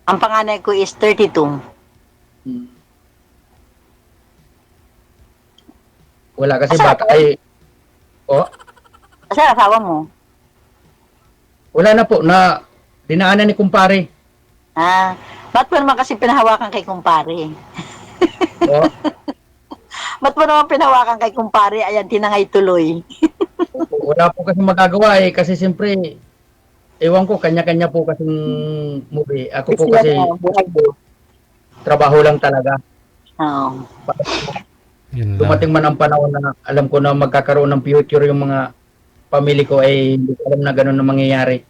Ang panganay ko is 32. Wala kasi bata ay... Kasi asawa mo? Wala na po, na dinaanan ni kumpare. Ba't mo naman kasi pinahawakan kay kumpare? Ba't mo naman pinahawakan kay kumpare? Ayan, tinangay tuloy. Wala po kasi magagawa kasi siyempre, ewan ko, kanya-kanya po kasing movie. Ako po kasi, trabaho lang talaga. Yun lang. Dumating man ang panahon na alam ko na magkakaroon ng future yung mga pamilya ko ay hindi ko alam na gano'n na mangyayari.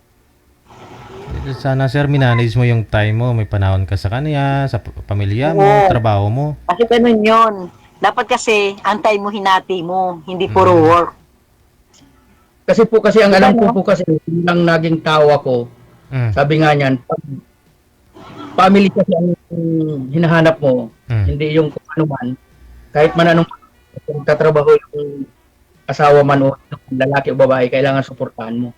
Sana sir, minanage mo yung time mo. May panahon ka sa kanya, sa pamilya mo, trabaho mo. Kasi ganun yun. Dapat kasi, ang time mo hinati mo, hindi puro work. Kasi po kasi ang alam ko po kasi lang naging tao ako. Sabi nga niyan, family kasi ang hinahanap mo, hindi yung kung ano man. Kahit man anong katrabaho yung asawa man o lalaki o babae, kailangan suportahan mo.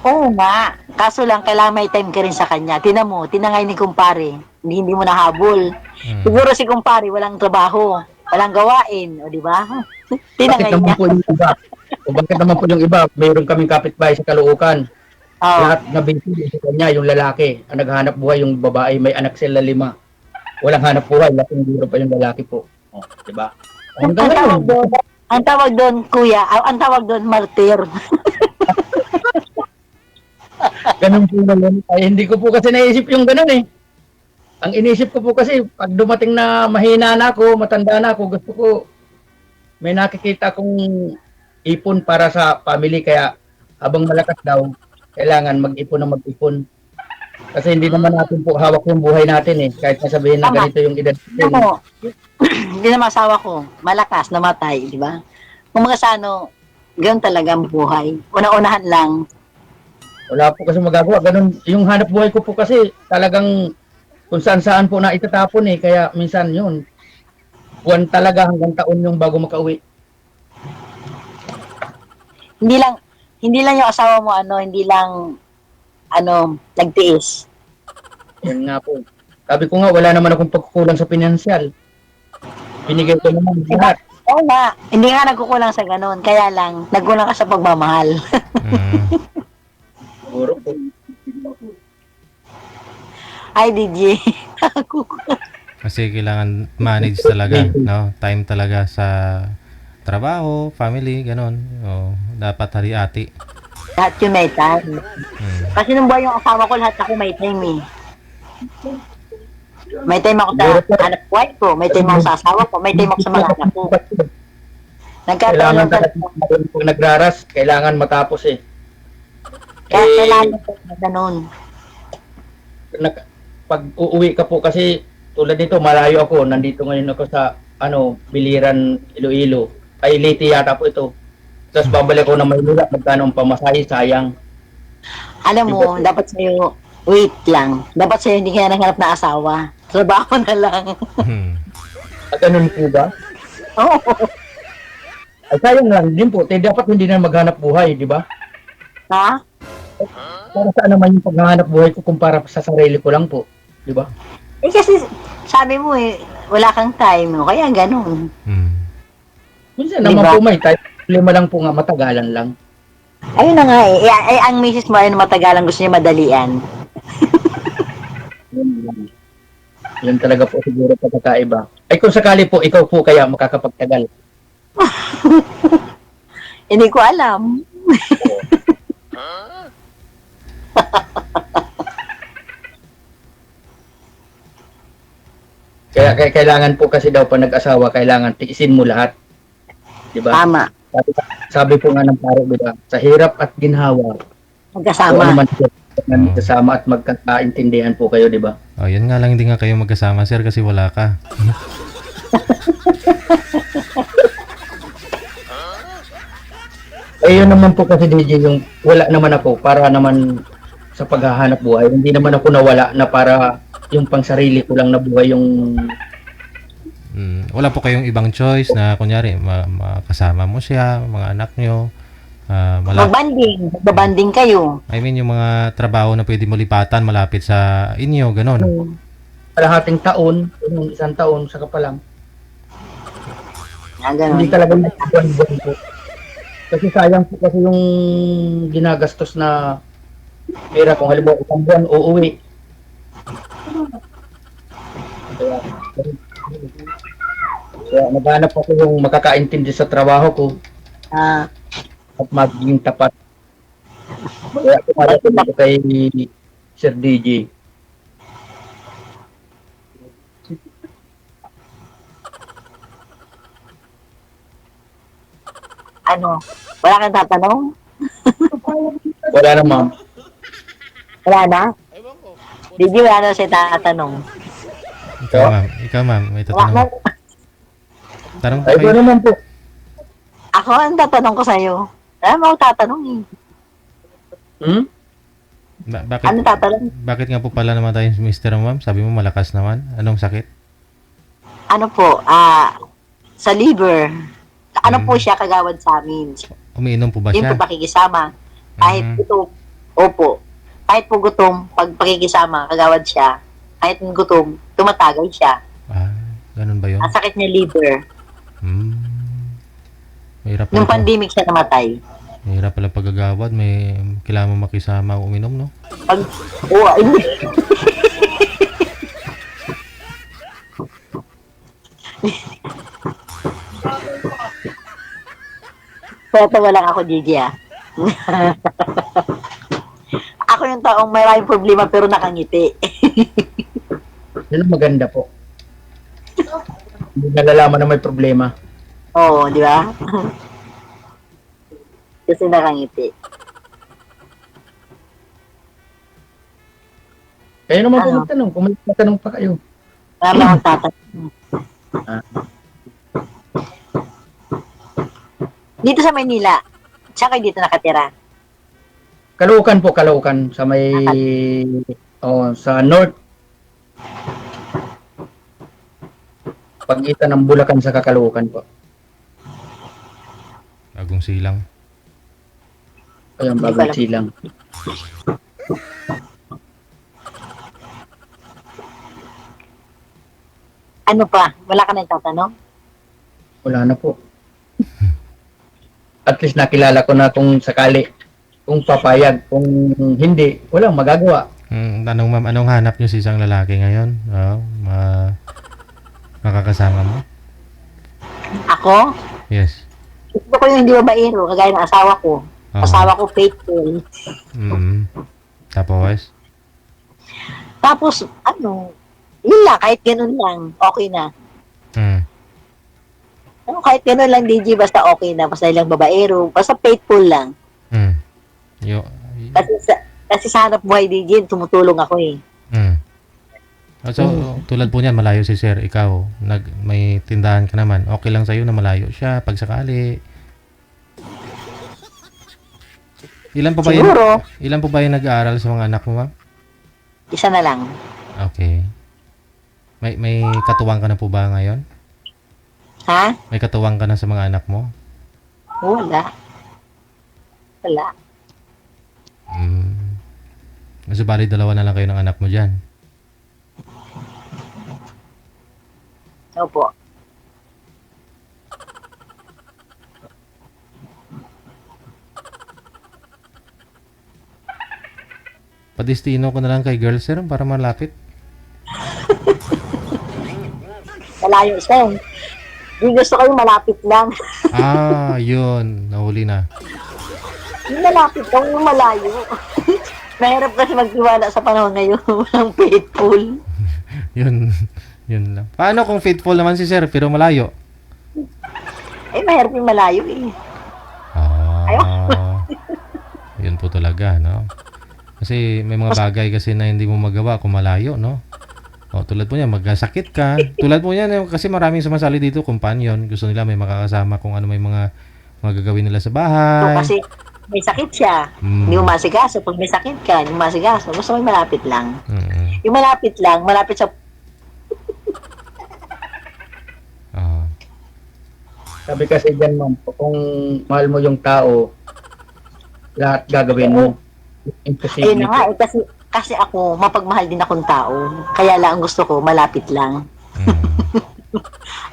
Oo nga. Kaso lang, kailangan may time ka rin sa kanya. Tinan mo, tinangay ni kumpare. Hindi mo nahabol. Siguro si kumpare, walang trabaho, walang gawain. O, di ba? Tinangay niya. Bakit naman po yung iba? Mayroon kaming kapitbahay sa Caloocan. Lahat na busy sa kanya, yung lalaki. Ang naghahanap buhay, yung babae, may anak sila 5. Walang hanap buhay, laking biro pa yung lalaki po. Di ba? Ang tawag doon, kuya, ang tawag doon, martir. Ganun po na yun. Ay, hindi ko po kasi naisip yung ganun eh. Ang inisip ko po kasi, pag dumating na mahina na ako, matanda na ako, gusto ko, may nakikita kong ipon para sa family, kaya habang malakas daw, kailangan mag-ipon na mag-ipon. Kasi hindi naman natin po hawak yung buhay natin eh, kahit nasabihin na ganito yung edad natin. Hindi na masawa ko, malakas, namatay, di ba? Kung mga sano, ganun talaga ang buhay. Una-unahan lang. Wala po kasi magagawa. Ganun, yung hanap buhay ko po kasi talagang kung saan-saan po na itatapon eh. Kaya minsan yun, buwan talaga hanggang taon yung bago makauwi. Hindi lang yung asawa mo, hindi lang, nagtiis. Yan nga po. Sabi ko nga, wala naman akong pagkukulang sa pinansyal. Binigay ko naman lahat. Oo nga, hindi nga nagkukulang sa ganun. Kaya lang, nagkulang ka sa pagmamahal. Siguro po. Ay, DJ. Kasi kailangan manage talaga, no? Time talaga sa trabaho, family, ganun. Dapat hari-ati. Lahat yung may time. Kasi nung buhay yung asawa ko, lahat ako may time eh. May time ako sa anak buhay ko, may time ako sa asawa ko, may time ako sa mga anak ko. Kailangan talaga pag nagraras, kailangan matapos eh. Kaya kailangan ko na ganun. Pag uuwi ka po kasi tulad nito, malayo ako. Nandito ngayon ako sa Biliran, Iloilo. Ay, Leyte yata po ito. Tapos babalik ako na Maynila. Magkano ang pamasahe, sayang. Alam mo, dapat sa'yo, wait lang. Dapat sa'yo hindi kaya nanghanap na asawa. Trabaho na lang. Ganun po ba? Oo. Ay, sayang lang din po. Dapat hindi na maghanap buhay, di ba? Ha? Para saan naman yung paghahanap buhay ko kumpara sa sarili ko lang po, di ba? Eh kasi sabi mo wala kang time, kaya ganun. Minsan naman po may time, lima lang po nga, matagalan lang. Ayun na nga eh. Ang misis mo ay matagalan, gusto niya madalian. Yan talaga po siguro pagkakaiba. Ay kung sakali po, ikaw po kaya makakapagtagal. Hindi ko alam. Kaya kailangan po kasi daw pa nag-asawa, kailangan tiisin mo lahat. Di ba? Tama. Sabi po nga ng pare, di ba? Sa hirap at ginhawa. Magkasama. Magkasama at magkakaintindihan po kayo, di ba? Yan nga lang, hindi nga kayo magkasama, sir, kasi wala ka. Eh, yun naman po kasi DJ, yung wala naman ako para naman sa paghahanap buhay. Hindi naman ako nawala na para yung pang sarili ko lang na buhay yung... Wala po kayong ibang choice na kunyari makasama mo siya, mga anak nyo, Magbanding kayo. I mean, yung mga trabaho na pwede mo lipatan malapit sa inyo, ganon. Kalahating taon, yung isang taon, saka pa lang. Ganun. Hindi talaga buwan-buwan po. Kasi sayang po kasi yung ginagastos na pera kung halimbawa isang buwan uuwi. Kaya naghanap ako yung makakaintindi sa trabaho ko at maging tapat. Kaya pumalapit ako kay Sir DJ. Ano? Wala kang tatanong? Wala na, ma'am. Wala na? Hindi, wala na siya tatanong. Ikaw ma'am, may tatanong. Tanong Ay, kayo. naman po. Ako, ang tatanong ko sa'yo. Wala mo akong tatanong eh. Bakit, Ano tatanong? bakit nga po pala naman tayo Mr. Ma'am? Sabi mo malakas naman. Anong sakit? Ano po, sa liver. Ano po siya kagawad sa amin? Umiinom po ba Yun siya? po pakikisama. Kahit gutom, opo. Kahit po gutom, pag pakikisama, kagawad siya. Kahit gutom, tumatagal siya. Ganun ba yun? Ang sakit niya liver. Mahirap Nung pala. pandemic siya namatay. Mahirap pala paggagawad. May kailangan mo makisama o uminom, no? Hindi. Tatawa lang ako, Gigi, Ako yung taong maraming problema pero nakangiti. Yan ang maganda po. Hindi nalalaman na may problema. Oo, di ba? Kasi nakangiti. Kayo naman po magtanong. Kung may tatanong pa kayo. Marami akong tatanong. Dito sa Maynila, saan kayo dito nakatira? Caloocan po, Caloocan. Sa may... sa north. Pagitan ng Bulacan sa Caloocan po. Bagong silang. Ayun, bagong silang. Ano pa? Wala ka nang tatanong? Wala na po. At least nakilala ko na kung sakali. Kung papayag. Kung hindi, walang magagawa. Tanong ma'am, anong hanap nyo sa isang lalaki ngayon? Makakasama mo? Ako? Yes. Gusto ko yung hindi babaero, kagaya ng asawa ko. Asawa ko faithful. Tapos? Tapos, yun lang, kahit ganun lang, okay na. Kahit ganun lang, DJ, basta okay na. Basta ilang babaero, basta faithful lang. Kasi sa hanap buhay, DJ, tumutulong ako eh. So, tulad po niyan, malayo si Sir. Ikaw, may tindahan ka naman. Okay lang sa'yo na malayo siya pag sakali. Ilan po ba yung nag-aaral sa mga anak mo, ma'am? Isa na lang. Okay. May katuwang ka na po ba ngayon? Ha? May katuwang ka na sa mga anak mo? Wala. Kasi bali dalawa na lang kayo ng anak mo dyan. Opo. Padestino ko na lang kay girl, sir, para malapit. Malayo siya. Hindi gusto ko yung malapit lang. Yun. Nahuli na. Yung malapit lang, yung malayo. Mahirap kasi magtiwala sa panahon ngayon. Walang faithful. Yun lang. Paano kung faithful naman si sir, pero malayo? Mahirap yung malayo eh. Yun po talaga, no? Kasi may mga bagay kasi na hindi mo magawa kung malayo, no? Tulad po niya, magkasakit ka. Tulad po niya, kasi maraming sumasali dito, companion. Gusto nila may makakasama kung ano may mga mga gagawin nila sa So, bahay. kasi may sakit siya. Hindi mo masikaso. Pag may sakit ka, hindi mo masikaso. Gusto mo yung malapit lang. Mm. Yung malapit lang, malapit sa... Ah. Sabi kasi dyan, ma'am, kung mahal mo yung tao, lahat gagawin mo. Imposible. Ayun na nga, kasi ako, mapagmahal din akong tao. Kaya lang, ang gusto ko, malapit lang.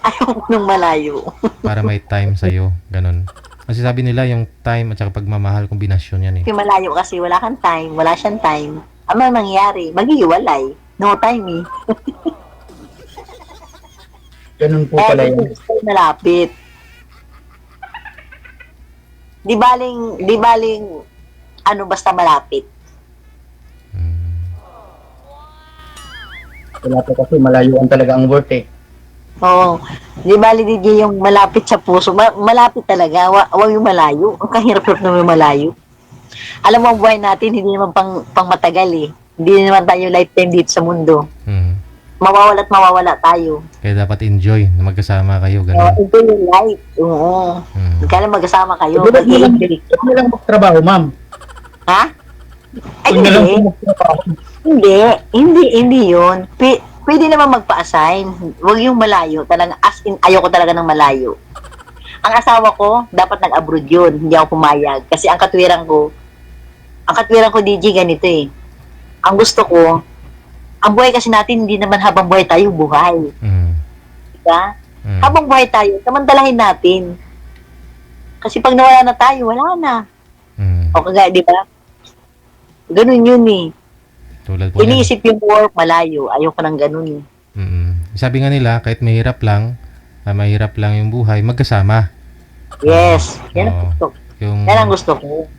Ayaw ko nung malayo. Para may time sa'yo. Ganon. Kasi sabi nila yung time at saka pagmamahal, kombinasyon yan eh. Yung malayo kasi, wala kang time, wala siyang time. Ano mangyayari? Maghihiwalay. No time eh. Ganun po pala yan. Gusto ko malapit. Di baling, ano basta malapit. Wala po kasi malayuan talaga ang worth eh. Oo. Di bali DJ yung malapit sa puso. Malapit talaga. Huwag yung malayo. Ang kahirap-hirap naman yung malayo. Alam mo, ang buhay natin, hindi naman pang matagal eh. Hindi naman tayo lifetime dito sa mundo. Mawawala at mawawala tayo. Kaya dapat enjoy na magkasama kayo. Ganon. Ito yung life. Oo. Kaya lang magkasama kayo. Huwag na lang magtrabaho, ma'am. Ha? Ay, Huwag na lang hindi. magtrabaho. Hindi yun. Pwede naman magpa-assign. Huwag yung malayo. Talaga, as in, ayoko talaga ng malayo. Ang asawa ko, dapat nag-abroad yun. Hindi ako pumayag. Kasi ang katwiran ko, DJ, ganito eh. Ang gusto ko, ang buhay kasi natin, hindi naman habang buhay tayo, buhay. Diba? Habang buhay tayo, samantalahin natin. Kasi pag nawala na tayo, wala na. O kagaya, di ba? Ganun yun eh. Tulad po yan. Iniisip yung work, malayo. Ayoko nang ganun eh. Sabi nga nila, kahit mahirap lang yung buhay, magkasama. Yes. Yan ang gusto. Yan ang gusto ko.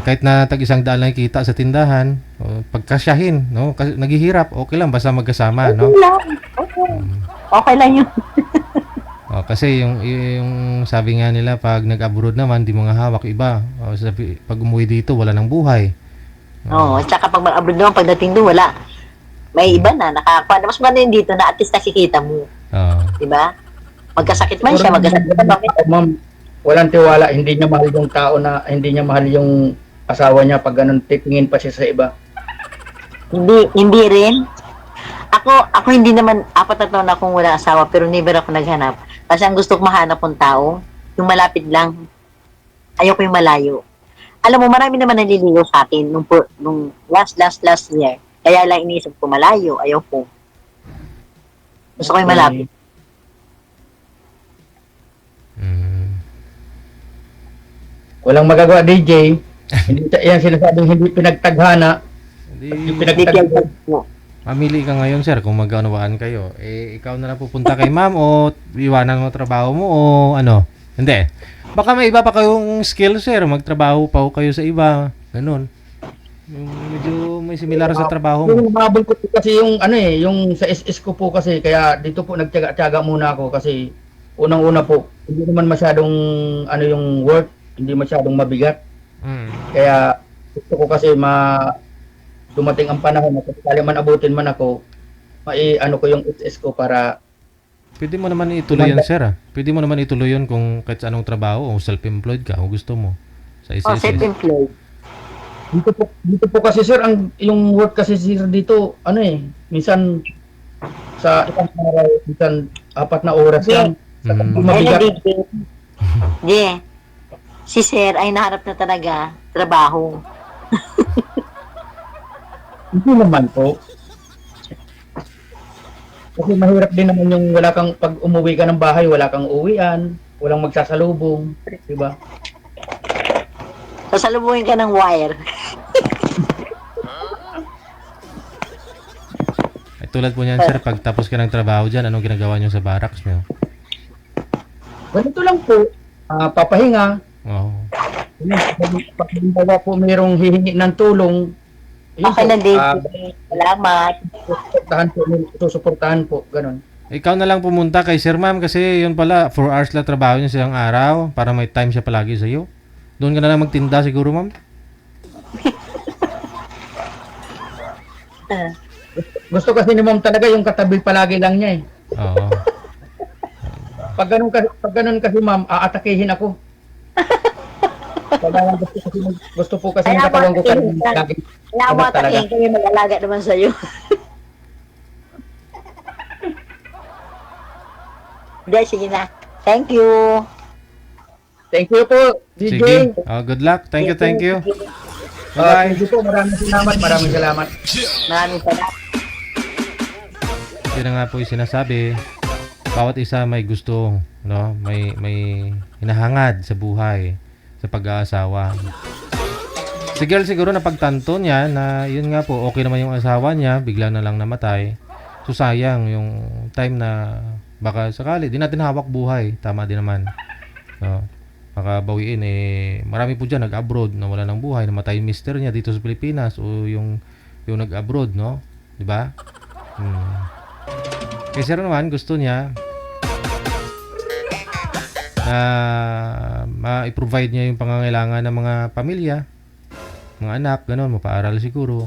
Kahit na tag-100 lang kita sa tindahan, pagkasyahin, no? Kasi naghihirap, okay lang basta magkasama, no? Okay lang. Okay lang yun. Kasi yung sabi nga nila, pag nag-abroad naman, di mga hawak iba. Pag umuwi dito, wala nang buhay. Oo, at saka pag mag-abroad naman, pagdating doon, wala. May iba na, nakakakuha. Mas maganda yun dito na at least nakikita mo. Diba? Magkasakit man siya, magkasakit man. Ma'am, walang tiwala, hindi niya mahal yung tao na, hindi niya mahal yung asawa niya pag ganun, titingin pa siya sa iba. Hindi rin. Ako hindi naman, 4 na taon akong wala asawa, pero never ako naghanap. Kasi ang gusto ko mahanap ng tao, yung malapit lang. Ayoko yung malayo. Alam mo, marami naman naliligaw sa akin nung last year. Kaya lang iniisip ko malayo, ayoko. Gusto ko yung malapit. Walang magagawa, DJ. Hindi yan sinasabing hindi pinagtaghana. Hindi pinagtaghana. Mamili ka ngayon, sir, kung mag-anawaan kayo. Ikaw na lang pupunta kay ma'am o iwanan mo trabaho mo o ano? Hindi. Baka may iba pa kayong skill, sir. Magtrabaho pa kayo sa iba. Ganun. Medyo may similar sa trabaho mo. Yung habol ko kasi yung yung sa SS ko po kasi, kaya dito po nagtiyaga-tiyaga muna ako kasi unang-una po, hindi naman masyadong yung work, hindi masyadong mabigat. Kaya gusto ko kasi dumating ang panahon na kung man abutin man ako, ko yung SS ko para pwede mo naman ituloy yan, sir. Pwede mo naman ituloy yun kung kahit sa anong trabaho o self-employed ka o gusto mo. Sa SSS. Self-employed. Dito po kasi, sir, yung work kasi, sir, dito, minsan sa isang araw, minsan 4 na oras lang. Si sir ay naharap na talaga trabaho. Hindi naman po. Kasi mahirap din naman yung pag umuwi ka ng bahay, wala kang uwian, walang magsasalubong, di ba? Sasalubungin ka ng wire. Tulad po niyan, sir, pag tapos ka ng trabaho dyan, anong ginagawa niyo sa barracks niyo? Ganito lang po, papahinga. Pag po mayroong hihingi ng tulong, okay na din. Salamat. Susuportahan po, ganun. Ikaw na lang pumunta kay sir, ma'am, kasi yun pala, 4 hours lang trabaho niya sa isang araw para may time siya palagi sa iyo. Doon ka na lang magtinda siguro, ma'am? Gusto kasi ni ma'am talaga yung katabi palagi lang niya eh. Oo. Pag ganun kasi ma'am, aatakihin ako. Kailangan gusto po kasi ng Kaya katawan ko mo, talagang lagi. Kaya mo Ano talaga? atakin kami mag-alaga naman sa'yo. Hindi, sige na. Thank you. Thank you po, DJ. Sige. Good luck. Thank you, thank you. Bye-bye. Thank you po. Maraming salamat. Maraming salamat. Maraming salamat. Yun na nga po yung sinasabi. Bawat isa may gusto, no? May hinahangad sa buhay, sa pag-aasawa. Si girl siguro napagtanto niya na yun nga po, okay naman yung asawa niya, bigla na lang namatay. So sayang yung time na baka sakali, di natin hawak buhay. Tama din naman. No? Baka bawiin marami po dyan nag-abroad na wala ng buhay, namatay yung mister niya dito sa Pilipinas o yung nag-abroad, no? Di ba? Kaya sir naman, gusto niya na ma-provide niya yung pangangailangan ng mga pamilya, mga anak, gano'n, mapaaral siguro.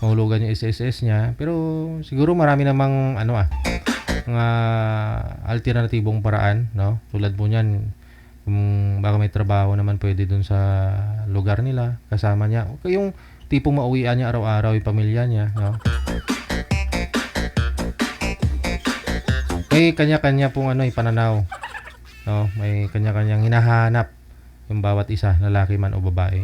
Mahulugan yung SSS niya. Pero siguro marami namang mga alternatibong paraan, no? Tulad po niyan, kung baka may trabaho naman pwede dun sa lugar nila, kasama niya. Okay, yung tipong mauwian niya araw-araw yung pamilya niya, no? May kanya-kanya pong pananaw. No, may kanya-kanyang hinahanap yung bawat isa, lalaki man o babae.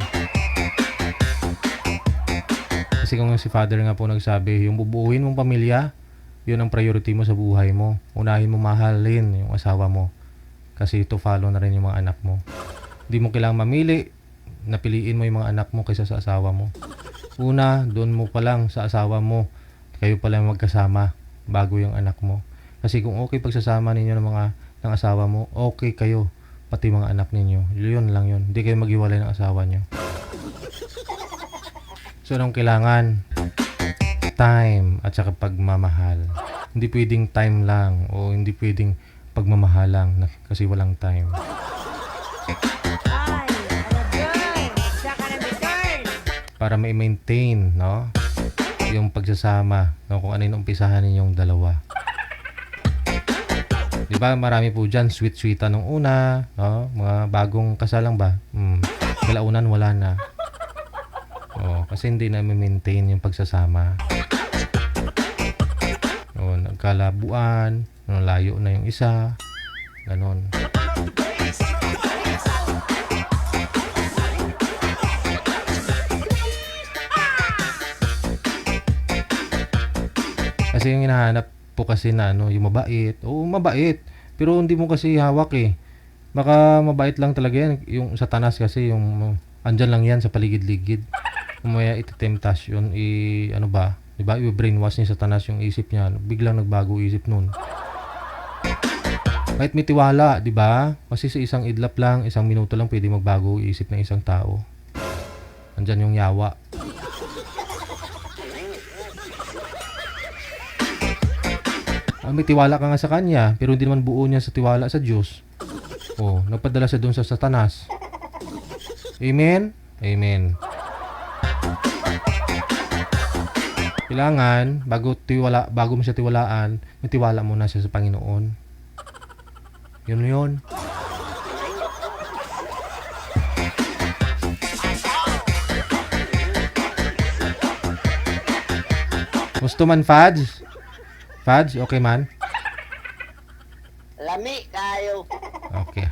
Kasi kung si father nga po nagsabi, yung bubuuin mong pamilya, yun ang priority mo sa buhay mo. Unahin mo mahalin yung asawa mo. Kasi to follow na rin yung mga anak mo. Hindi mo kailangang mamili, napiliin mo yung mga anak mo kaysa sa asawa mo. Una, doon mo pa lang sa asawa mo, kayo pa lang magkasama bago yung anak mo. Kasi kung okay pagsasama ninyo ng asawa mo, okay kayo, pati mga anak ninyo. Yun lang yun. Hindi kayo maghiwalay ng asawa nyo. So, anong kailangan? Time at saka pagmamahal. Hindi pwedeng time lang o hindi pwedeng pagmamahal lang kasi walang time. Ay, ano girl? Saka na return. Para ma-maintain, no? Yung pagsasama, no? Kung ano yung umpisahan ninyong dalawa. Diba, marami po dyan, sweet-sweetan nung una, no? Mga bagong kasal lang ba? Kalaunan, wala na. Kasi hindi na maintain yung pagsasama. Nagkalabuan, layo na yung isa, ganon. Kasi yung hinahanap po kasi na yung mabait. Oo, mabait. Pero hindi mo kasi hawak Baka mabait lang talaga yan. Yung satanas kasi, yung andyan lang yan sa paligid-ligid. Umaya ititemtasyon, diba? I-brainwash niya satanas yung isip niya. Biglang nagbago isip nun. Kahit may tiwala, diba? Kasi sa isang idlap lang, isang minuto lang pwede magbago isip ng isang tao. Andyan yung yawa. May tiwala ka nga sa kanya, pero hindi naman buo niya sa tiwala sa Diyos. Nagpadala siya doon sa satanas. Amen? Amen. Kailangan, bago mo siya tiwalaan, may tiwala muna siya sa Panginoon. Yun. Gusto man, Fads? Fads, okay man? Lami kayo. Okay.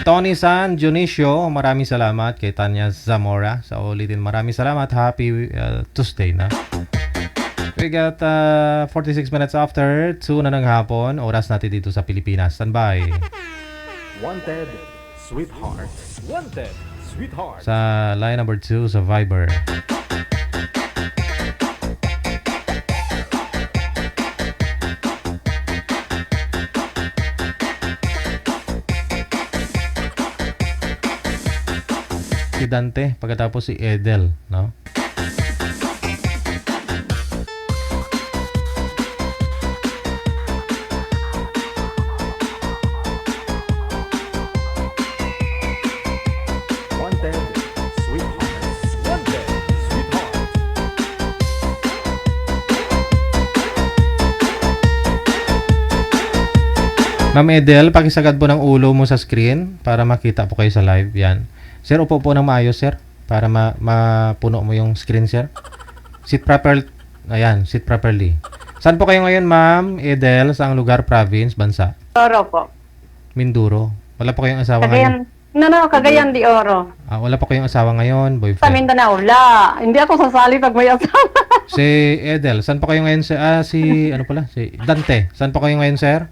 Tony San Dionisio, maraming salamat. Kay Tanya Zamora sa ulitin, maraming salamat. Happy Tuesday na. We got 46 minutes after 2 na ng hapon. Oras natin dito sa Pilipinas. Standby. Wanted, sweetheart. Wanted, sweetheart. Sa line number 2 sa Viber. Si Dante, pagkatapos si Edel, no? Wanted, sweetheart. Wanted, sweetheart. Ma'am Edel, pakisagad po ng ulo mo sa screen para makita po kayo sa live. Yan. Sir, upo po ng maayos, sir. Para mapuno mo yung screen, sir. Sit proper. Ayan, sit properly. Saan po kayo ngayon, Ma'am Edel? Saang lugar, province, bansa? Oro po. Minduro. Wala po kayong asawa ngayon? Cagayan. Cagayan de Oro. Wala po kayong asawa ngayon, Sa boyfriend? Mindanao, wala. Hindi ako sasali pag may asawa. Si Edel, saan po kayo ngayon, sir? Si Dante. Saan po kayo ngayon, sir?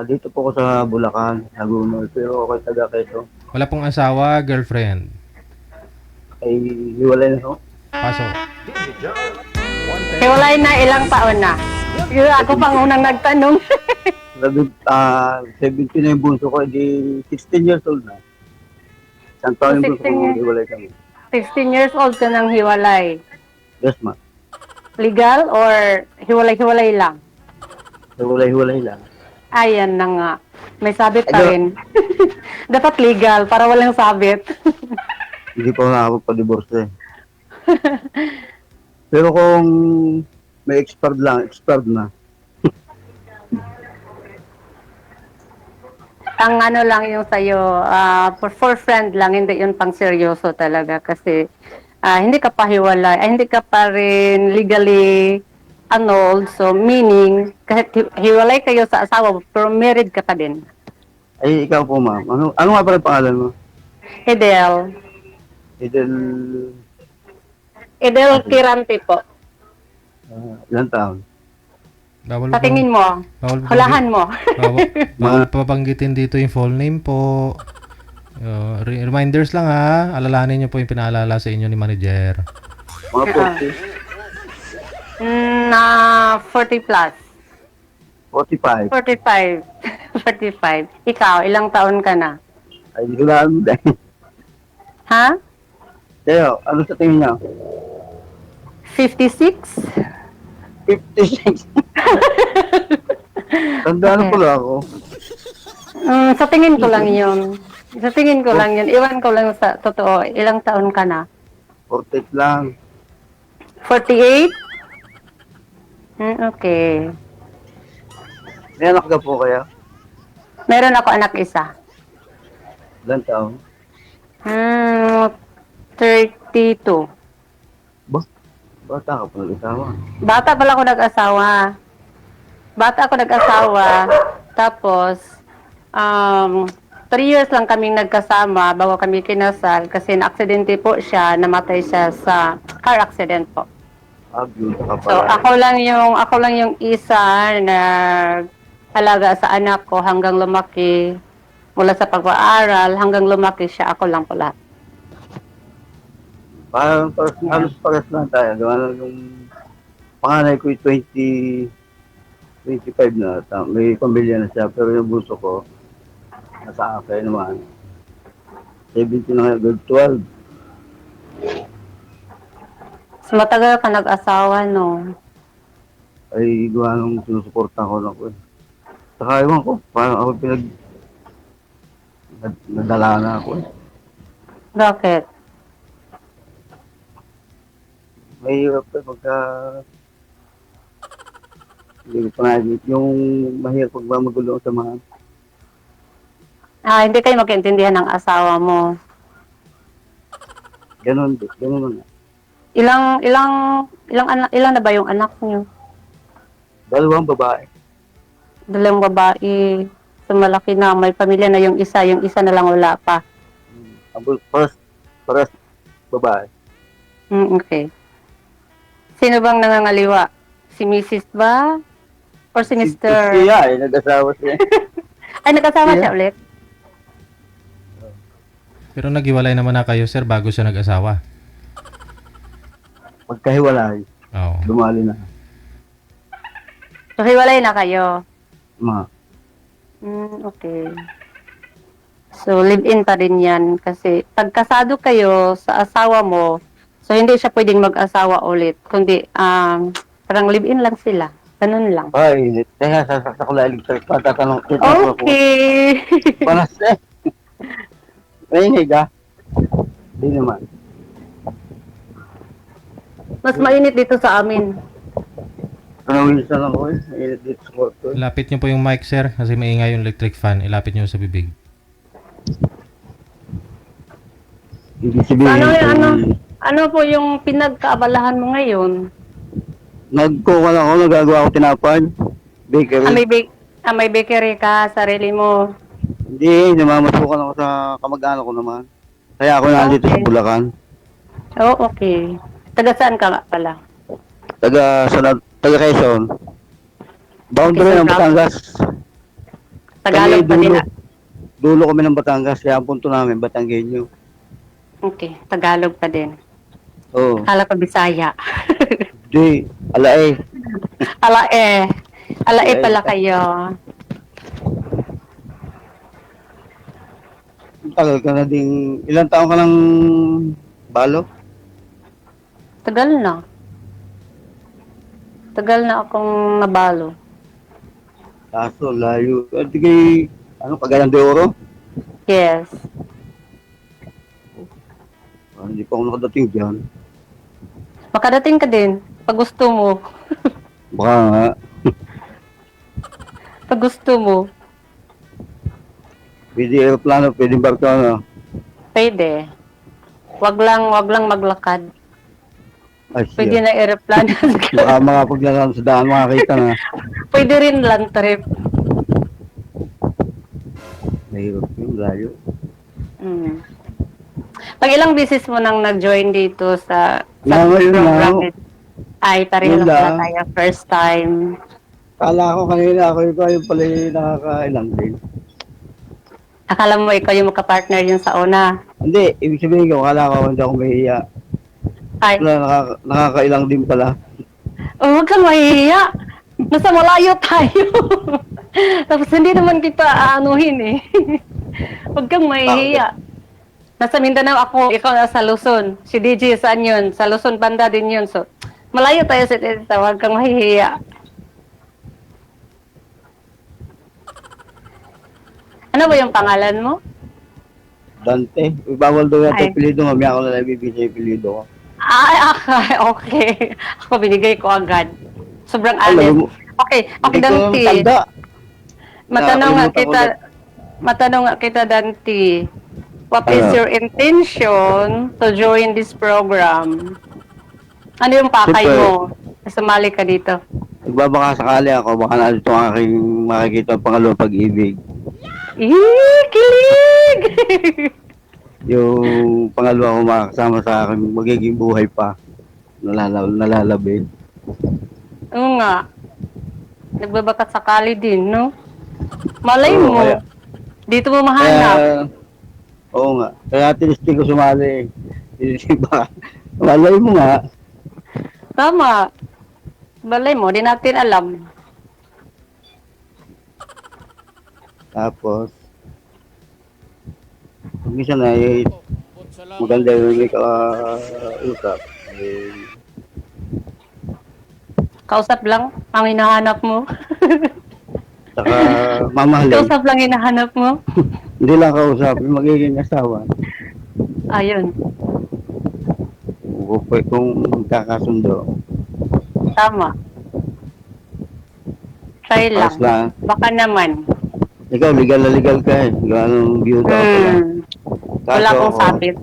Dito po ako sa Bulacan, Laguna, pero ako taga Quezon. Wala pong asawa, girlfriend. Ay, hiwalay na ho. Paso. Hiwalay na ilang taon na. Yung ako pang unang nagtanong. 17 na yung bunso ko, di 16 years old na. Isang taon yung bunso 16 ko, years. hiwalay kami. 16 years old ka nang hiwalay. Yes, ma. Legal or hiwalay-hiwalay lang? Hiwalay lang. Ayan na nga. May sabit pa rin. Dapat legal para walang sabit. Hindi pa nakakapag-divorce eh. Pero kung may expired na. Ang ano lang yung sa'yo, for friend lang, hindi yun pang seryoso talaga kasi hindi ka pa hiwalay, hindi ka pa rin legally annulled, so meaning, kahit hiwalay kayo sa asawa, pero married ka pa din. Ay, ikaw po, ma'am. Ano nga pala pangalan mo? Edel Kirante po. Ilang taon? Bawal Sa tingin mo, hulahan mo. Bawal papanggitin dito yung full name po. Reminders lang ha. Alalahanin niyo po yung pinaalala sa inyo ni manager. Mga 40 plus. 45. 45. 45. Ikaw, ilang taon ka na? Ay, hindi ko na alam dahil. Ha? Teo, ano sa tingin niya? 56? 56. Tandaan pala ako. Sa tingin ko lang yun. Sa tingin ko lang yun. Iwan ko lang sa totoo. Ilang taon ka na? 48 lang. 48? Okay. May anak ka po kaya? Meron ako anak isa. Ilang taon? 32. Bata ka po nag-asawa. Bata pala ako nag-asawa. Tapos, 3 years lang kaming nagkasama bago kami kinasal kasi na-aksidente po siya, namatay siya sa car accident po. Beauty ka So, pala. ako lang yung isa na halaga sa anak ko hanggang lumaki. Mula sa pag-aaral hanggang lumaki siya, ako lang pala. Parang halos pares lang tayo. Gawa na yung panganay ko 25 na. May pamilya na siya. Pero yung buso ko, nasa akin naman. 17 na ngayon, grade 12. So, matagal ka nag-asawa, no? Ay gawa nung sinusuporta ko lang ko. Saka ewan ko, parang ako nadala na ako. Bakit? Mahirap pagka hindi ko panagit. Yung mahirap pag magulo sa mga Hindi kayo magkaintindihan ng asawa mo. ganun na. Ilang na ba yung anak niyo? 2 babae. 2 babae. So, malaki na. May pamilya na yung isa na lang wala pa. First babae. Okay. Sino bang nangangaliwa? Si Mrs. ba? Or si Mr.? Siya nag-asawa siya. Ay, nag-asawa siya ulit? Pero naghiwalay naman na kayo, sir, bago siya nag-asawa. Magkahiwalay. Oo. Dumali na. So, hiwalay na kayo? Okay. So, live-in pa rin yan. Kasi, pagkasado kayo sa asawa mo, so, hindi siya pwedeng mag-asawa ulit. Kundi, parang live-in lang sila. Ganun lang. Ay, kaya sasakta ko lang electric pa. Tatanong. Okay. Panas eh. Mainig ah. Hindi naman. Mas mainit dito sa amin. Panawisan ako eh. Mainit dito sa kwarto eh. Ilapit nyo po yung mic, sir, kasi maingay yung electric fan. Ilapit nyo sa bibig. Ibig sabihin, Ano po yung pinagkaabalahan mo ngayon? nagkukuha lang ako, nagagawa ako tinapay. Bakery. May bakery ka, sarili mo. Hindi, namamasukan ako sa kamag-anak ko naman. Kaya ako nandito sa Bulacan. Oh, okay. Taga saan ka nga pala? Taga Quezon. Boundary Quezon ng Batangas. Tagalog pa din. Dulo kami ng Batangas, kaya ang punto namin, Batanggenyo. Okay, Tagalog pa din. Oo. Akala ko Bisaya. Di, alae. Alae. Alae pala kayo. Tagal ka na ding, ilang taon ka ng balo? Tagal na. Tagal na akong nabalo. Kaso, layo. At kay, Cagayan de Oro? Yes. Hindi pa ako nakadating dyan. Makadating ka din. Pag gusto mo. Baka nga. Pag gusto mo. Pwede aeroplano, pwede barkano. Pwede. Wag lang maglakad. Ay, Pwede na aeroplano. Baka mga paglalaan sa daan, makakita na. Pwede rin land trip. Mahirap yung layo. Mm. Pag ilang beses mo nang nag-join dito sa Ngayon program, ay pareho Yun lang pala lang. tayo first time. Kala ko kanina ako yung pala yung nakakailang din. Akala mo ikaw yung magka-partner yun sa una. Hindi, ibig sabihin ko, kala ko hindi ako mahihiya. Ay, Wala, nakakailang din pala. oh, huwag kang mahihiya. Nasa malayo tayo. Tapos hindi naman kita aanuhin eh. Huwag kang mahihiya. Nasa Mindanao ako, ikaw nasa Luzon. Si DJ saan yun? Sa Luzon banda din yun. So, malayo tayo sa dito. Huwag kang mahihiya. Ano ba yung pangalan mo? Dante, bawal daw yata Ay. yung pilido, mamaya ako na ibibigay yung pilido ko. Ay, okay. Ako binigay ko agad. Sobrang Alam honest. mo, Okay, hindi ko Dante. tanda. Matanong nga kita, Dante. What is Ano? your intention to join this program? Ano yung pakay Super. mo? Sumali ka dito. Nagbabaka sakali ako, baka na ito ang aking makikita ang pangalawang pag-ibig. Kilig! Yung pangalawa ko makakasama sa akin, magiging buhay pa. Nalalabig. Oo nga. Nagbabakat sakali din, no? Malay Oo, mo. kaya- Dito mo mahanap. Oo nga. Kaya tinistig ko sumali. Diba? Malay mo nga. Tama. Malay mo, di natin alam. Tapos, minsan ay maganda yung may kausap. Kausap lang ang hinahanap mo. Saka mamahalin. Kausap lang hinahanap mo. Hindi lang kausap, yung magiging asawa. Ayun. Kung kakasundo. Tama. Try lang. Ayos lang. Baka naman. Ikaw, legal na legal ka eh. Anong byuda ka pala. Wala akong sabit.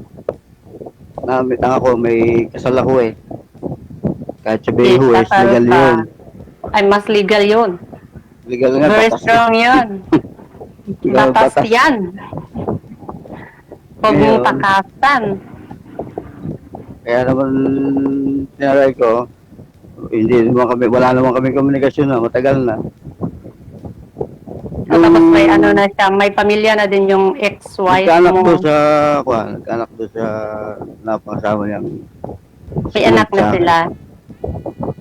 Ako, may kasal ako eh. Kahit sabihin huwes, Kasal legal ka. yun. Ay, mas legal yun. Legal nga, Very batas. strong yun. Legal, Batas batas. yan. Huwag mong Ngayon. takasan. Kaya naman, tinaray ko, wala naman kami komunikasyon na, matagal na. So, tapos may ano na siya, may pamilya na din yung ex-wife Nagkaanak mo. doon sa, nagkaanak doon sa napakasama niyang. May anak na sila.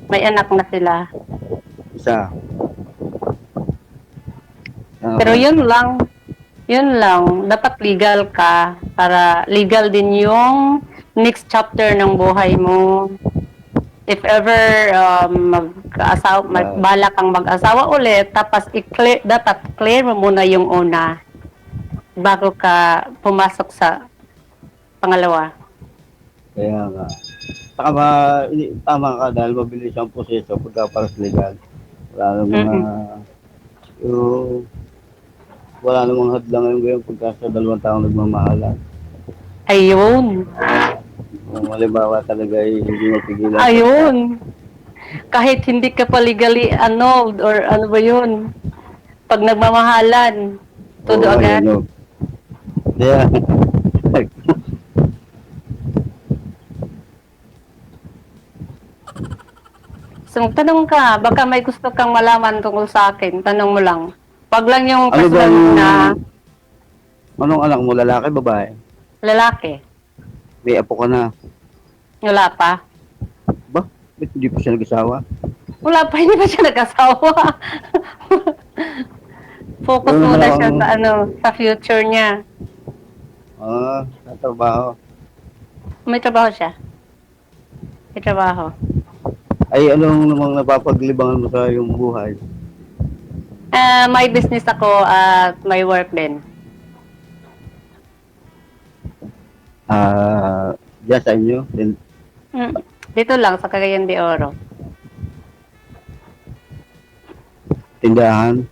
May anak na sila. Isa. Pero yun lang. Yun lang. Dapat legal ka para legal din yung next chapter ng buhay mo. If ever bala kang mag-asawa ulit, tapos dapat clear mo muna yung una bago ka pumasok sa pangalawa. Kaya nga. Saka tama ka dahil mabilis ang proseso pagka para sa legal. Wala namang yung, wala namang hadlang ngayon pagka sa 2 taong nagmamahalan. Ayun. Kung halimbawa talaga ay hindi mapigilan. Ayun. Kahit hindi ka pa legally annulled or ano ba yun? Pag nagmamahalan, todo Oo, agad. ayun, no. Yeah. So, tanong ka, baka may gusto kang malaman tungkol sa akin, tanong mo lang. Pag lang yung Ano kasal bang- na Anong anak mo, lalaki, babae? lalaki, May apo ka na. wala pa. Ba? Ba't hindi pa siya nag-asawa? Wala pa, hindi pa siya nag-asawa. Focus Ano muna lang- siya sa sa future niya. Sa trabaho. May trabaho siya. May trabaho. Ay, anong namang napapaglibangan mo sa iyong buhay? May business ako at may work din. Diyan sa inyo? Dito lang sa Cagayan de Oro. Tindahan?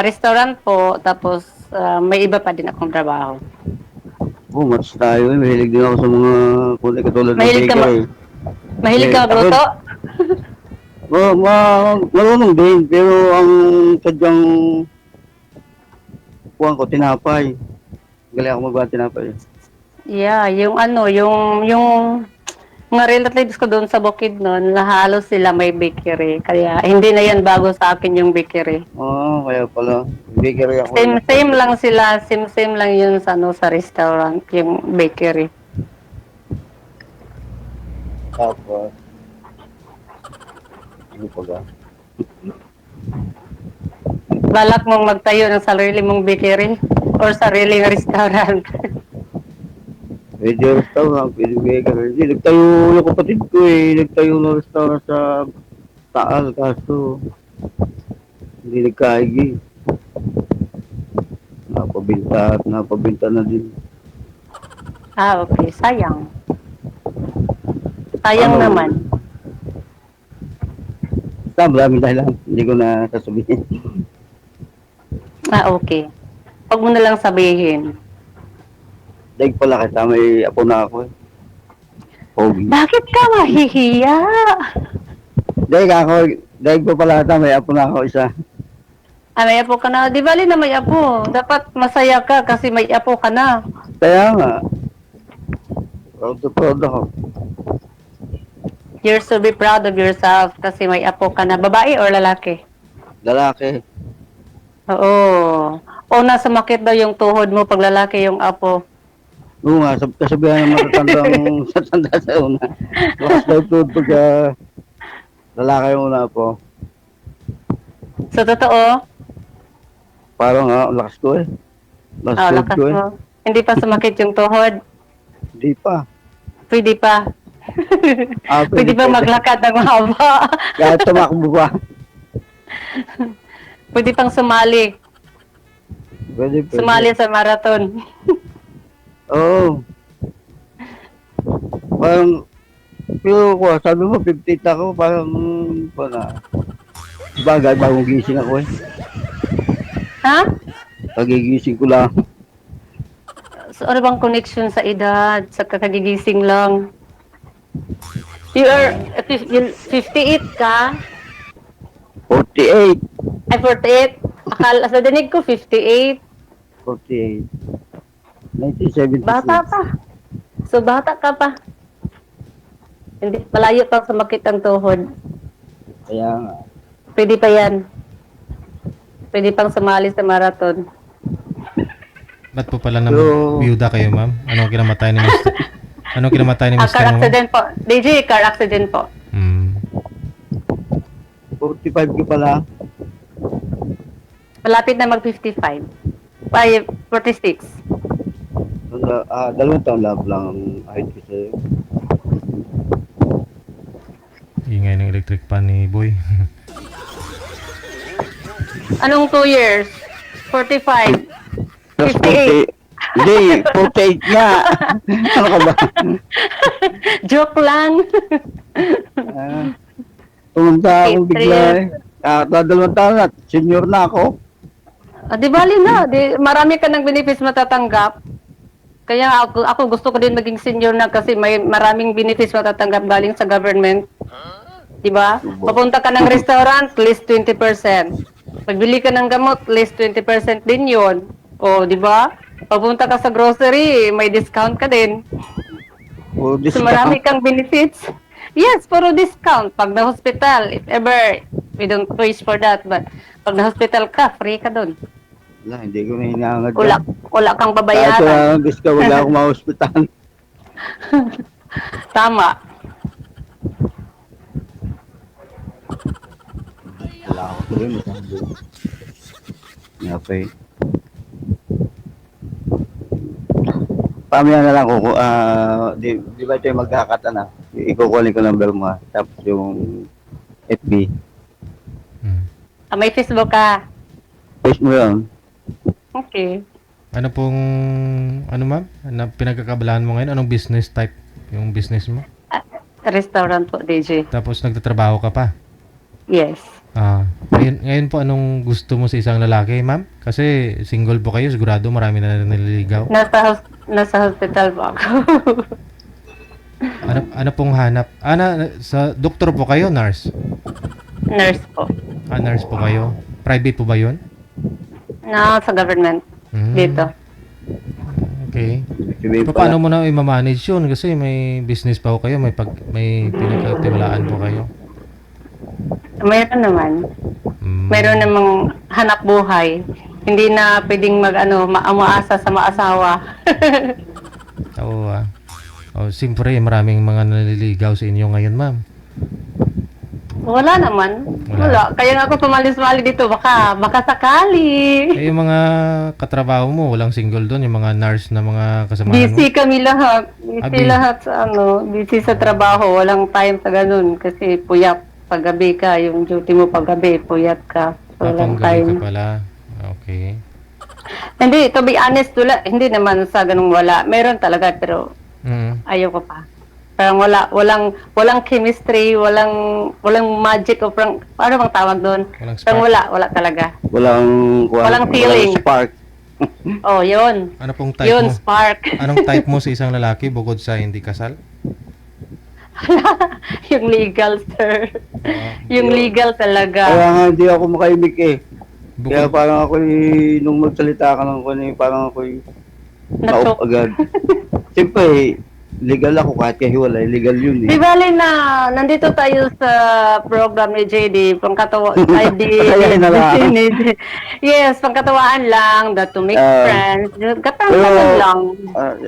Restaurant po, tapos may iba pa din akong trabaho. Mas tayo eh. Mahilig din ako sa mga kulay katulad ng Mahilig ka bakery. Mahilig ka Ako- magluto? Marunong din, pero ang sadyang kuhan ko, tinapay. Galing ako magawa ng tinapay. Yeah, yung yung mga relatives ko doon sa Bukid noon, halos sila may bakery. Kaya hindi na yan bago sa akin yung bakery. Kaya pala. Bakery ako. Same lang sila, same lang yun sa sa restaurant, yung bakery. Tapos, ano pa ba? Balak mong magtayo ng sarili mong bakery or sariling restaurant. Pwede restaurant, pwede bakery. Hindi, nagtayo yung kapatid ko eh. Nagtayo ng restaurant sa Taal, kaso hindi nagkaigi. Napabinta na din. Okay. Sayang. Sayang Ano? naman. Maraming dahilan. Hindi ko na sasabihin. Okay. Huwag mo na lang sabihin. Daig pala kita, may apo na ako eh. Pogi. Bakit ka mahihiya? Daig pa pala kita, may apo na ako isa. May apo ka na. Di bali na may apo. Dapat masaya ka kasi may apo ka na. Kaya nga. Proud ako. You should be proud of yourself kasi may apo ka na. Babae or lalaki? Lalaki. Oo. Una sumakit daw yung tuhod mo pag lalaki yung apo. Oo nga, kasabihan ng matatandang sa tanda sa una. Lakas daw tuod pagka lalaki yung una po. So, totoo? Parang lakas ko eh. Lakas Lakas ko eh. mo. Hindi pa sumakit yung tuhod. Hindi pa. Pwede pa. Pwede pa maglakad ng mahaba. Kahit tumakbo pa. Pwede pang sumali. Pwede. Sumali sa marathon. Oo. Parang, pero ko, sabi mo, 58 ako, parang, bagay, bagong gising ako eh. Ha? Pagigising ko lang. So, ano bang connection sa edad? Sa kakagigising lang? You are 58 ka? 48. Ay, 48? Akala, sa dinig ko, 58. 48. 1976. Bata pa. So, bata ka pa. Hindi, malayo pang sumakit ang tuhod. Kaya nga. Pwede pa yan. Pwede pang sumali sa marathon. Ba't po pala naman biyuda kayo, ma'am? Anong kinamatay ni Mr. Anong kinamatay ni Mr. Car mo? accident po. DJ, car accident po. 45 ko pala. Malapit na mag-55. Ay, 46. 2 taon lang ang height ko sa'yo. Ingay ng electric pan ni Boy. Anong 2 years? 45. 58. Hindi, 48 nga. Ano ka ba? Joke lang. Pumunta ako bigla eh. Dalawang taon na, senior na ako. Di bali na. Marami ka ng benefits matatanggap. Kaya ako gusto ko din maging senior na kasi may maraming benefits matatanggap galing sa government. Di ba? Papunta ka ng restaurant, least 20%. Pagbili ka ng gamot, least 20% din yun. O, di ba? Papunta ka sa grocery, may discount ka din. O, So marami kang benefits. Yes, puro discount. Pag na-hospital, if ever, we don't wish for that, but pag na-hospital ka, free ka doon. Wala, hindi ko na hinangad. Wala kang Kahit babayaran. discount, wala akong ma-hospital. Tama. Wala ako tuloy, masabi. Okay. Pamaya na lang ko, di ba ito yung magkakata na? Ikukunin ko number mo, tapos yung FB. May Facebook ka. Post mo yun. Okay. Ano pong, ano ma'am? Ano pinagkakabalahan mo ngayon? Anong business type yung business mo? Restaurant po, DJ. Tapos nagtatrabaho ka pa? Yes. Ngayon po, anong gusto mo sa isang lalaki, ma'am? Kasi single po kayo, sigurado marami na naliligaw. Nasa hospital po ako. Ano pong hanap? Sa doktor po kayo, nurse? Nurse po. Nurse po kayo? Private po ba yun? Sa government. Dito. Okay. Paano mo na i-manage yun? Kasi may business pa po kayo, may pinagkatiwalaan po kayo. Mayroon naman. Mayroon namang hanap buhay. Hindi na pwedeng umaasa sa maasawa. Oo. Siyempre, maraming mga naliligaw sa inyo ngayon, ma'am. Wala naman. Wala. Kaya nga ako pumalis-mali dito. Baka sakali. Yung mga katrabaho mo, walang single doon, yung mga nurse na mga kasamahan mo. Busy kami lahat. Busy lahat sa busy sa trabaho. Walang time sa ganun. Kasi puyat. Paggabi ka, yung duty mo paggabi, puyat ka. So, walang time. Ka pala. Okay. Hindi, to be honest, hindi naman sa ganung wala. Meron talaga, pero ayaw ko pa. Parang walang chemistry, walang magic o parang, paano bang tawag doon? Parang wala talaga. Walang feeling. Spark. Oh, yun. Ano pong type yun, mo? spark. Anong type mo sa isang lalaki bukod sa hindi kasal? Yung legal, sir. Yung legal talaga. Kaya nga hindi ako makaimik eh. Kaya parang ako nung magsalita ka ng parang ako na-off agad. Siyempre, legal ako kahit kahiwalay, legal yun eh. Di bali na, nandito tayo sa program ni JD, yes, pangkatawaan lang, to make friends, kapangkatan lang.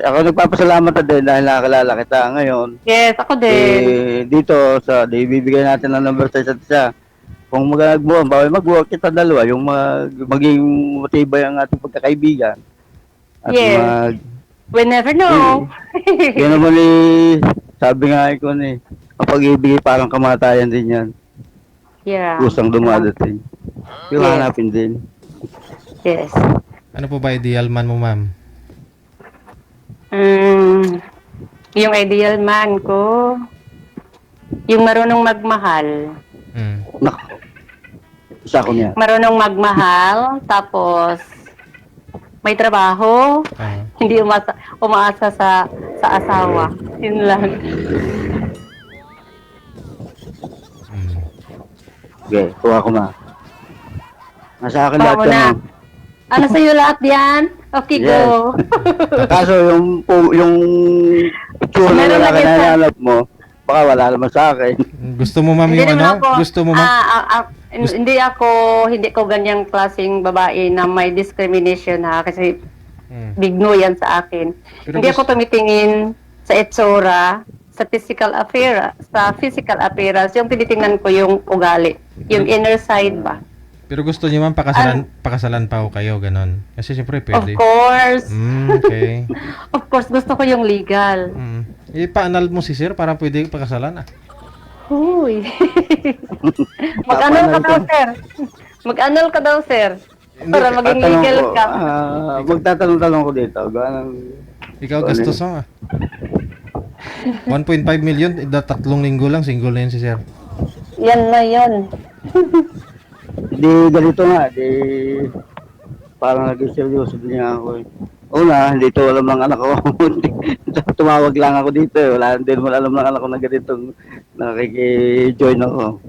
Ako nagpapasalamat na din dahil nakakalala kita ngayon. Yes, ako din. Dito, ibibigay natin ang number sa isa't isa. Kung mag-work kita dalawa, yung maging matibay ang ating pagkakaibigan. At yes. We never know. Yan naman sabi nga ko ang pag-ibig parang kamatayan din yan. Yeah. Kusang dumadating. Yung hanapin din. Yes. Ano po ba ideal man mo, ma'am? Yung ideal man ko, yung marunong magmahal. Isa ko niya. Marunong magmahal, tapos may trabaho, hindi umaasa sa asawa. Yun lang. Okay, kuha ko na. Nasa akin lahat na. Ano sa'yo lahat yan? Okay, go. Kaso yung picture na lalaki na nanap mo, baka wala naman sa akin. Gusto mo, ma'am, yung Gusto mo, ma'am? Hindi ko ganyang klaseng babae na may discrimination kasi big no yan sa akin. Pero hindi ako tumitingin sa itsura, sa physical appearance, yung tinitingnan ko yung ugali, yung inner side ba. Pero gusto niyo, ma'am, pakasalan pa ako kayo, ganon. Kasi siyempre pwede. Of course. Okay. Of course, gusto ko yung legal. Pa-anal mo si sir para pwede pakasalan Uy. Mag-anal ka daw, sir. Mag-anal ka daw, sir. Para maging tatanong legal ko, ka. magtatanong-tanong ko dito. Gaano, Ikaw gastos ah. 1.5 million, 3 linggo lang, single na yan si sir. Yan na yun. di ganito nga, di parang naging seryoso din niya ako eh. Una, hindi to alam ng anak ko. Tumawag lang ako dito eh. Wala din mo alam ng anak ko na ganitong nakiki-join ako.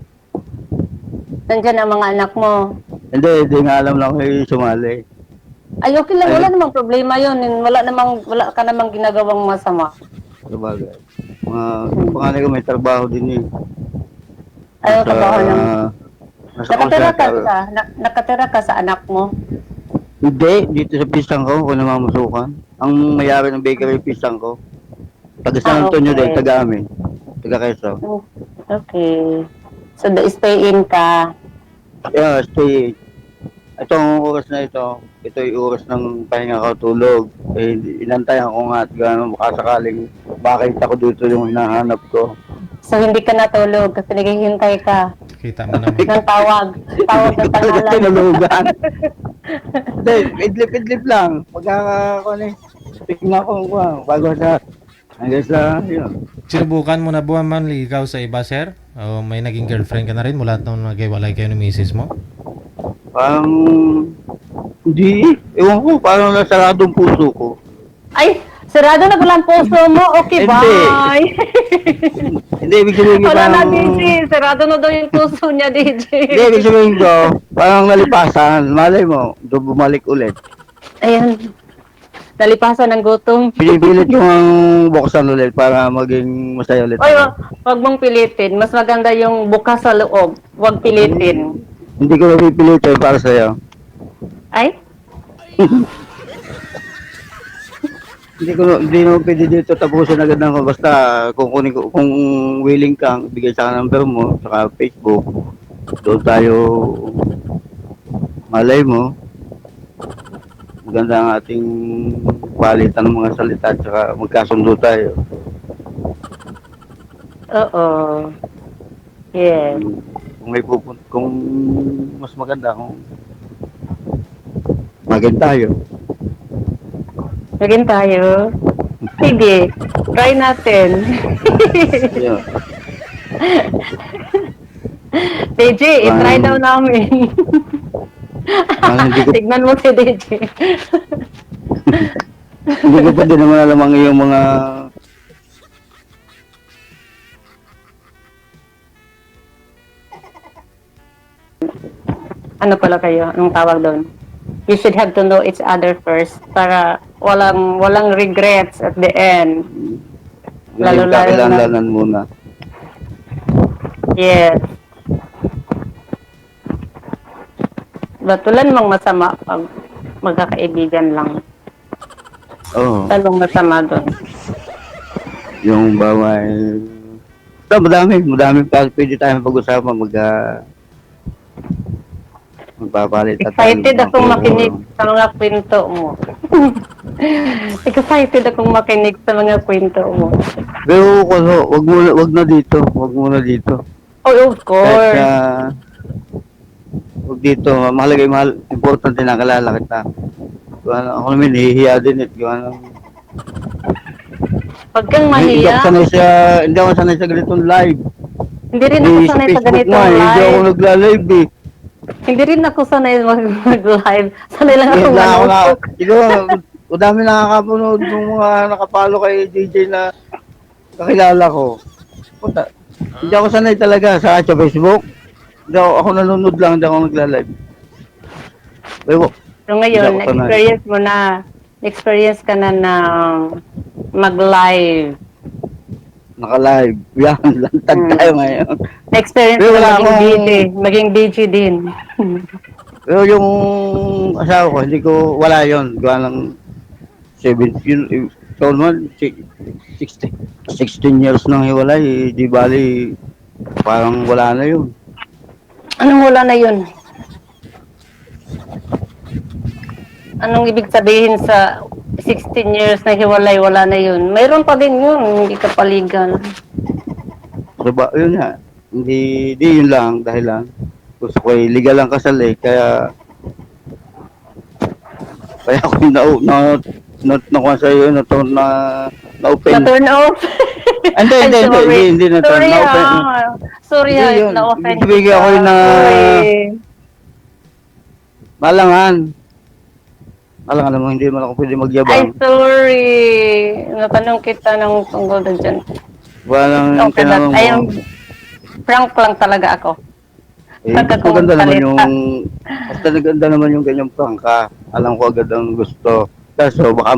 Nandyan ang mga anak mo. Hindi nga alam lang ako eh, sumali. Ay, okay lang. Wala namang problema yun. Wala ka namang ginagawang masama. Sabagay. Panganay ko may trabaho din eh. Ayaw ka ba naman? Nasa Nakatira ka sa anak mo? Hindi, dito sa pisang ko, ako namamasukan. Ang mayari ng bakery pisang ko. Taga San Antonio din, taga amin. Taga Quezon. Okay. So, stay in ka. Yeah, stay. Itong oras na ito yung oras ng pahinga ko, tulog. Eh, inantayan ko nga at gano'n makasakaling makita ko dito yung hinahanap ko. So, hindi ka natulog kasi naghihintay ka. Kita mo naman. Ng tawag. Tawag ng pangalan. Tinulugan. Hindi, idlip-idlip lang. Tingnan ko bago sa hanggang sa, yun. Sinubukan mo na buwan man ikaw sa iba, sir? O may naging girlfriend ka na rin mula nung naghiwalay kayo ng misis mo? Parang, hindi. Ewan ko, parang nasaradong puso ko. Ay, sarado na pala ang puso mo. Okay, Hindi. bye. Hindi, ibig sabihin ko Wala na, parang... DJ. Sarado na daw yung puso niya, DJ. Hindi, ibig sabihin ko, parang nalipasan. Malay mo, doon bumalik ulit. Ayan. Nalipasan ng gutom. Pinipilit ko ang buksan ulit para maging masaya ulit. Oy, wag mong pilitin. Mas maganda yung bukas sa loob. Wag pilitin. Hindi ko napipilitin para sa'yo. Ay? Hindi na pwede dito tapusin agad ng basta kung willing kang bigay sa number mo saka Facebook, doon tayo, malay mo, maganda ang ating palitan ng mga salita at saka magkasundo tayo. Oo. Yes. Kung mas maganda kung maging tayo. Maging tayo. Sige. Try natin. Yeah. DJ, i-try daw namin. Tignan mo si DJ. Hindi ko pa din naman alam ang iyong mga ano pala kayo? Anong tawag doon? You should have to know each other first para walang regrets at the end. Lalo na. kakilalanan muna. Yes. But wala namang masama pag magkakaibigan lang. Oo. Talong masama doon. Yung baway. Madami pa pwede tayong pag-usapan magpapalit at Excited akong makinig sa mga kwento mo. Excited akong makinig sa mga kwento mo. Pero wag na dito. Wag muna dito. Oh, of course. Wag dito. Mahal. Importante na kalala kita. Ako naman, hihiya din. Pag kang mahiya, Hindi ako sanay sa ganitong live. hindi rin ako sanay sa ganitong Hindi ako live. nagla-live eh. Hindi rin ako sanay mag-live. Sanay lang ako manood. Madami nakakapunod ng mga nakapalo kay DJ na kakilala ko. Puta, hindi ako sanay talaga sa Facebook. Ako nanonood lang, hindi ako nagla-live. Pero ngayon, experience ka na mag-live. Naka-live. Yan, lantad tayo ngayon. Experience Pero ka wala maging DJ din. Pero yung asawa ko, hindi ko, wala yun. Gawa ng 17, ikaw naman, 16 years nang hiwalay, di bali, parang wala na yun. Anong wala na yun? Anong ibig sabihin sa 16 years na hiwalay, wala na yun? Mayroon pa din yun, hindi ka paligan. Diba, yun nga. Hindi yun lang, dahilan. Gusto ko legal ang kasal eh, kaya Kaya ako na sa iyo, na-open. Na-turn off. Hindi, Ay, sorry. hindi na-turn Sorry, na-open. Sorry, Hindi yun. na-offend Bibigyan ako yun na malangan. Malangan naman, hindi man ako pwede Ay, magyabang. sorry. Natanong kita ng tungkol doon dyan. Walang Okay, tinanong mo. ayun, prank lang talaga ako. Maganda naman yung, basta naganda naman yung ganyang prangka. Alam ko agad ang gusto. Kaso baka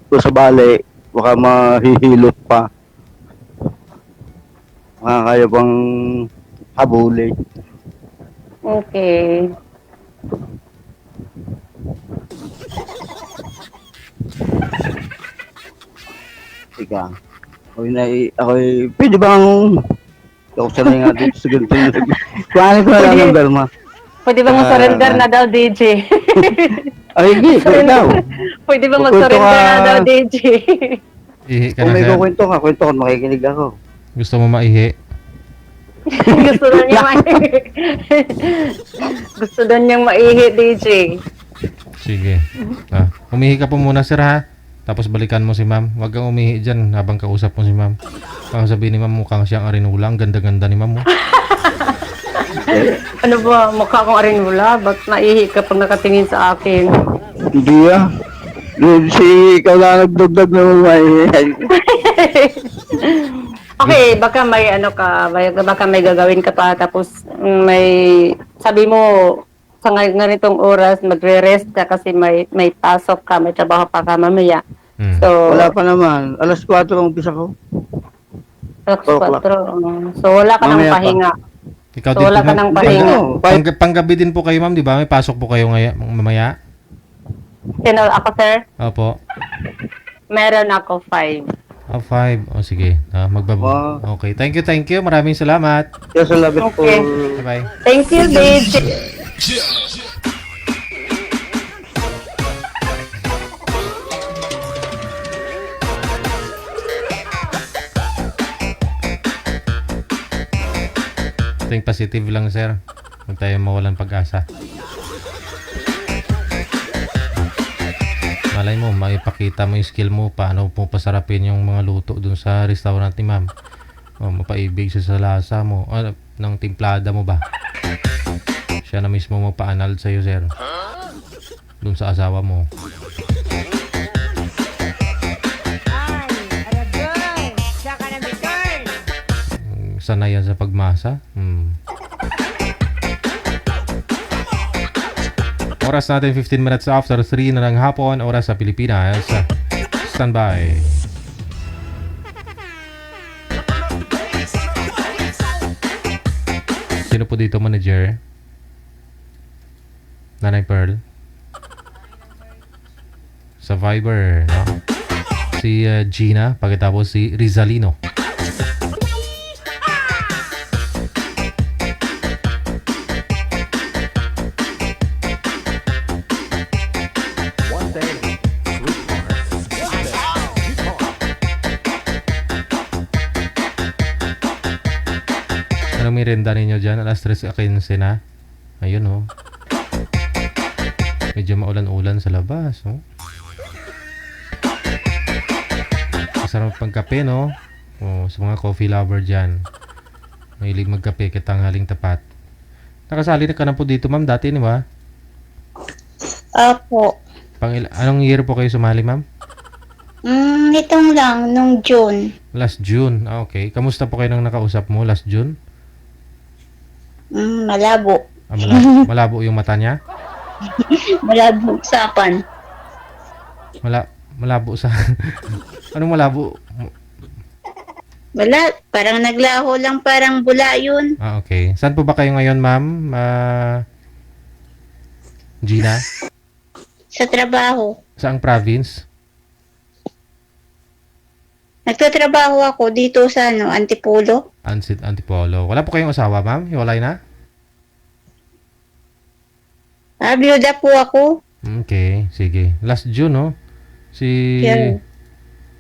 kung sa bali, baka mahihilot pa. Makakaya pang habuli. Okay. Ika. Ako'y, pwede bang, ako sanay nga dito sa ganito. Kuhanin ko na lang ng Belma. Pwede ba mag-surrender na daw, DJ? Ay, hindi, ikaw. Pwede ba Kukwento mag-surrender ka. na daw, DJ? Ihi ka Kung na, may sir. kukwento ka, makikinig ako. Gusto mo maihi? Gusto daw niya maihi. Gusto daw niyang maihi, DJ. Sige. Umihi ka po muna, sir, ha? Tapos balikan mo si ma'am. Huwag kang umihi dyan habang kausap mo si ma'am. Baka sabihin ni ma'am, mukhang siyang arinula. Ang ganda-ganda ni ma'am, oh. Ano ba, mukha akong arinula? Ba't naihi ka pag nakatingin sa akin? Hindi ah. Si ikaw na nagdugdag na mamay. Okay, baka may ano ka, baka may gagawin ka pa, tapos may, sabi mo, sa ganitong oras, magre-rest ka kasi may pasok ka, may trabaho pa ka mamaya. So, Wala pa naman. Alas 4 ang umpisa ko. alas 4. So, wala ka ng Mamaya pa. pahinga. Ikaw So, din wala po, ka ma'am. ng pahinga. Panggabi din po kayo, ma'am, di ba? May pasok po kayo mamaya? Sino ako, sir? Opo. Meron ako 5. 5. O, sige. Wow. Okay. Thank you. Maraming salamat. Kaya sa labit ko. Okay. Bye-bye. Thank you, DJ. Think positive lang, sir. Huwag tayo mawalan pag-asa. Malay mo, maipakita mo yung skill mo, paano po pasarapin yung mga luto dun sa restaurant ni ma'am. O, mapaibig siya sa lasa mo. Ng timplada mo ba? Siya na mismo magpa-anal sa'yo, sir. Dun sa asawa mo. Sanay yan sa pagmasa. Oras natin 15 minutes after 3 na ng hapon. Oras sa Pilipinas. Standby. Sino po dito manager? Nanay Pearl? Sa Viber, no? Si Gina, pagkatapos si Rizalino. Wanted, sweetheart. Wanted, sweetheart. Anong merenda ninyo dyan? Alas 3:15 na. Ayun, oh. Medyo maulan-ulan sa labas, oh. Masarap pang kape, no? Oh, sa mga coffee lover dyan. Mahilig magkape kitanghaling tapat. Nakasali na ka na po dito, ma'am, dati, di ba? Opo. Anong year po kayo sumali, ma'am? Itong lang, nung June. Last June. Ah, okay. Kamusta po kayo nang nakausap mo last June? Malabo. Malabo yung mata niya? Malabo usapan. Malabo sa... Anong malabo? Wala, parang naglaho lang, parang bula yun. Ah, okay. Saan po ba kayo ngayon, ma'am? Gina? Sa trabaho. Saang province? Nagtatrabaho ako dito sa Antipolo. Antipolo. Wala po kayong asawa, ma'am? Hiwalay na? Biyuda po ako. Okay, sige. Last June, no? Yeah.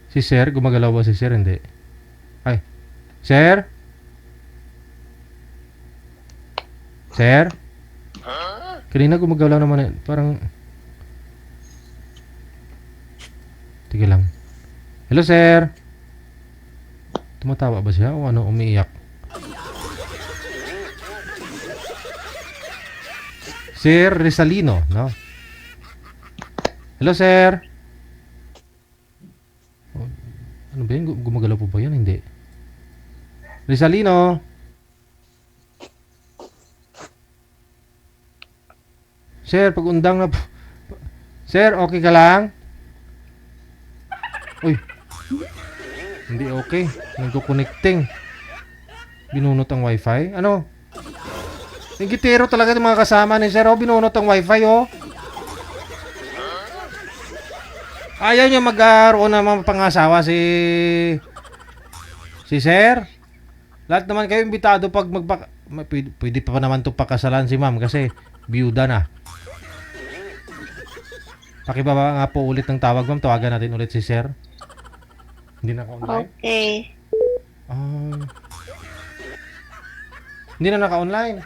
Si Sir, gumagalaw ba si Sir? Hindi. Ay. Sir? Sir? Kanina gumagalaw naman. Parang Tige lang. Hello, sir. Tumatawa ba siya o ano, umiiyak? Sir Rizalino, no? Hello, sir. Oh, ano ba yun? Gumagalaw po ba yun? Hindi. Rizalino. Sir, pag-undang na po. Sir, okay ka lang? Uy. Hindi okay. Nagko-connecting. Binunot ang wifi. Ano? Yung gitero talaga yung mga kasama ni Sir. Oh, binunot ang wifi, oh. Ayaw niya magkaroon ng mga pangasawa si Sir. Lahat naman kayo imbitado pag pwede pa naman to pakasalan si ma'am kasi biyuda na. Pakibaba nga po ulit ng tawag, ma'am. Tawagan natin ulit si Sir. Hindi na naka-online? Okay. Hindi na naka-online.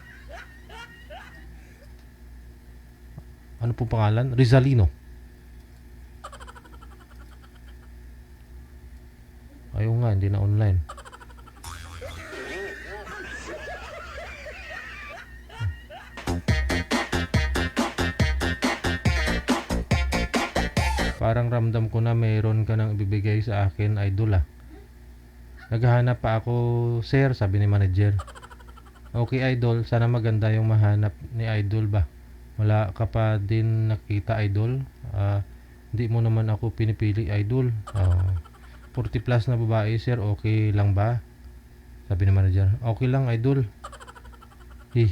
Ano po pangalan? Rizalino. Ayaw nga, hindi na online. Parang ramdam ko na mayroon ka nang ibibigay sa akin, idol ah. Naghahanap pa ako, sir, sabi ni manager. Okay, idol, sana maganda yung mahanap ni idol ba? Wala ka pa din nakita, idol? Hindi mo naman ako pinipili, idol. 40 plus na babae, sir, okay lang ba? Sabi ni manager. Okay lang, idol. Hi.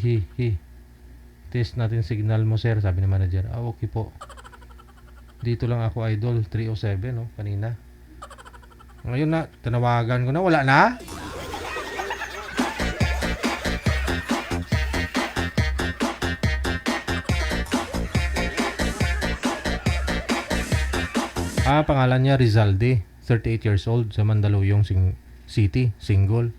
Test natin signal mo, sir, sabi ni manager. Okay po. Dito lang ako, idol. 307, no? Kanina. Ngayon na, tinawagan ko na. Wala na? Pangalan niya Rizalde. 38 years old. Sa Mandaluyong City. Single.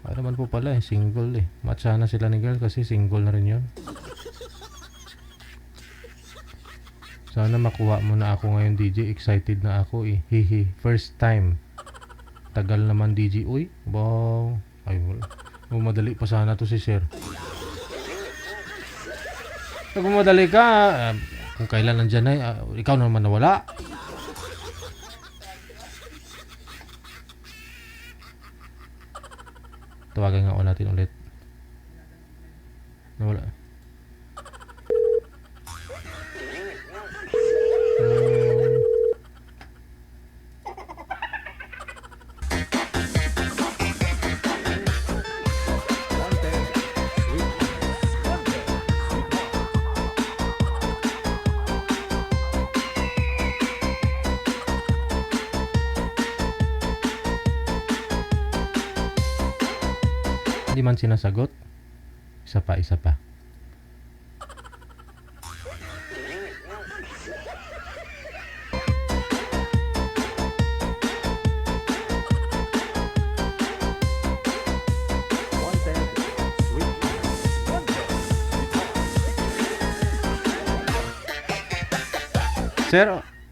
Naman po pala single eh. Matcha na sila ni girl kasi single na rin yun. Sana makuha mo na ako ngayon, DJ. Excited na ako eh. Hihi. First time. Tagal naman, DJ. Uy. Wow. Ay, madali pa sana to si Sir. Kung madali ka, kung kailan nandyan ay, ikaw naman nawala. Tawagan nga natin ulit. Nawala. Hindi man sinasagot. Isa pa. Sir,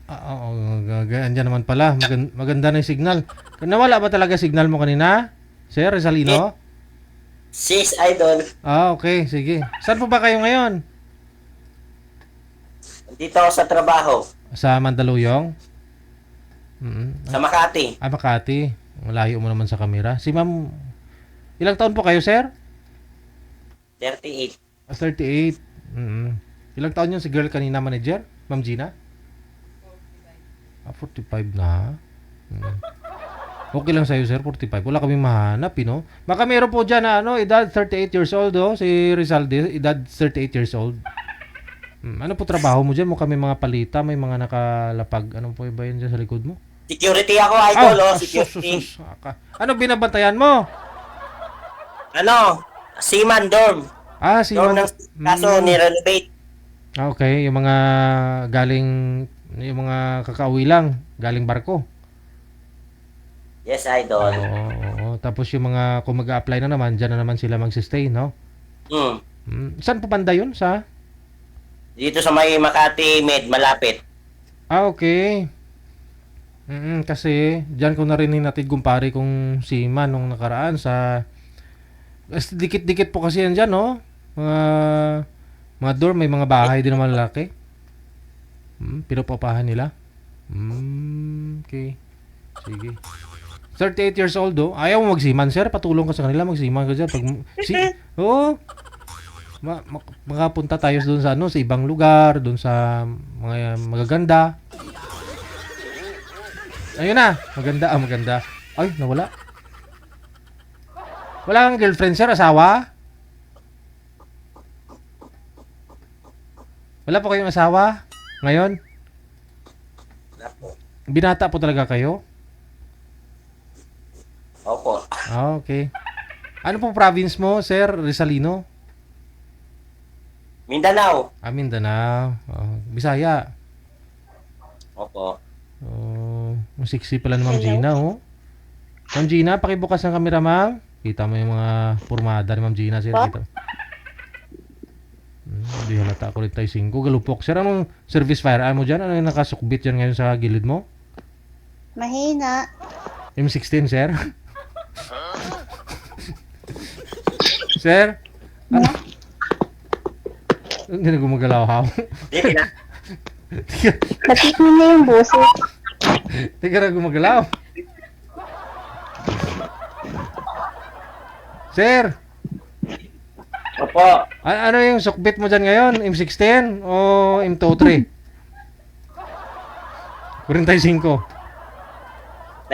andyan naman pala. Maganda na yung signal. Nawala ba talaga signal mo kanina? Sir Rizalino? Sis, idol. Okay. Sige. Saan po ba kayo ngayon? Dito ako sa trabaho. Sa Mandaluyong? Sa Makati. Makati. Malayo mo naman sa kamera. Si ma'am, ilang taon po kayo, sir? 38. 38. Ilang taon yun si girl kanina, manager? Ma'am Gina? 45 na. Okay lang sa'yo, sir, 45. Wala kaming mahanap, no? Baka meron po dyan na, edad 38 years old, si Rizalde, edad 38 years old. Ano po trabaho mo dyan? Mukha may mga palita, may mga nakalapag. Anong po ba yun dyan sa likod mo? Security ako, idol, security. Ano binabantayan mo? Seaman dorm. Seaman. Dorm kaso ni-renovate. Okay, yung mga kakauwi lang, galing barko. Yes, idol. Oo. Tapos yung mga, kung mag-a-apply na naman, dyan na naman sila mag-stay, no? Saan po banda yun? Dito sa may Makati Med, malapit. Okay. Kasi diyan ko na rin hinatid kumpare kong seaman nung nakaraan sa dikit-dikit po kasi yan dyan, no? Mga dorm, may mga bahay din naman lalaki. Pinapapahan nila. Okay. Sige. 38 years old, oh. Ayaw mo magsiman, sir. Patulong ka sa kanila. Magsiman ka dyan. Oo. Makapunta tayo doon sa, sa ibang lugar. Doon sa mga magaganda. Ayun na. Maganda. Ay, nawala. Wala kang girlfriend, sir? Asawa? Wala po kayong asawa? Ngayon? Wala po. Binata po talaga kayo? Opo. Okay. Ano pong province mo, sir Rizalino? Mindanao. Mindanao. Bisaya. Opo. Sexy pala ni Ma'am Gina, oh. Ma'am Gina, pakibukas ng camera, ma'am. Kita mo yung mga pormada ni Ma'am Gina, sir. Kita. Hindi halata ko rin tayo 5. Galupok. Sir, anong service firearm mo dyan? Ano yung nakasukbit dyan ngayon sa gilid mo? Mahina. M16, sir? Sir? Ano? Hindi na gumagalaw, ha? Hindi na. Batik mo na yung boses. Teka na gumagalaw. Sir? Opo. Ano yung sukbit mo dyan ngayon? M16 o M23? 45.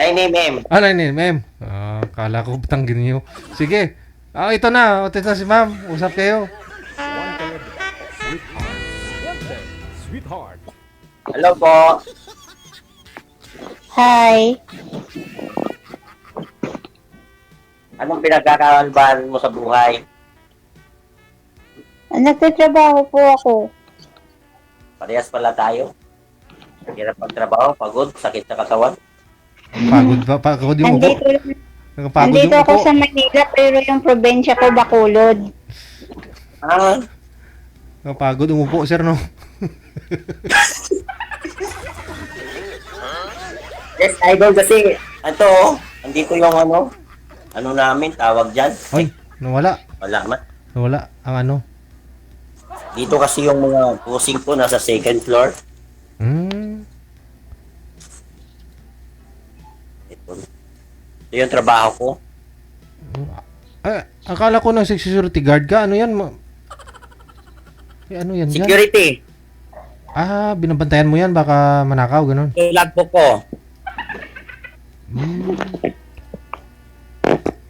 9mm. 9mm. Kala ko tanggin niyo. Sige. Ito na. Ito na si ma'am. Usap kayo. Sweetheart. Hello po. Hi. Anong pinagkakakalbahan mo sa buhay? Nagtatrabaho po ako. Parehas pala tayo. Hirap magtrabaho, pagod, sakit sa katawan. Pagod yung upo. Nandito ako sa Manila pero yung probinsya ko Bacolod. Pagod yung upo, sir, no? Yes, idol kasi. Andito yung ano namin, tawag dyan. Ay, nawala. Wala man. Nawala ang ano. Dito kasi yung mga pusing ko nasa second floor. Ito yung trabaho ko. Akala ko ng security guard ka. Ano yan? Ano yan? Security. Binabantayan mo yan. Baka manakaw, ganun. Yung logbook ko.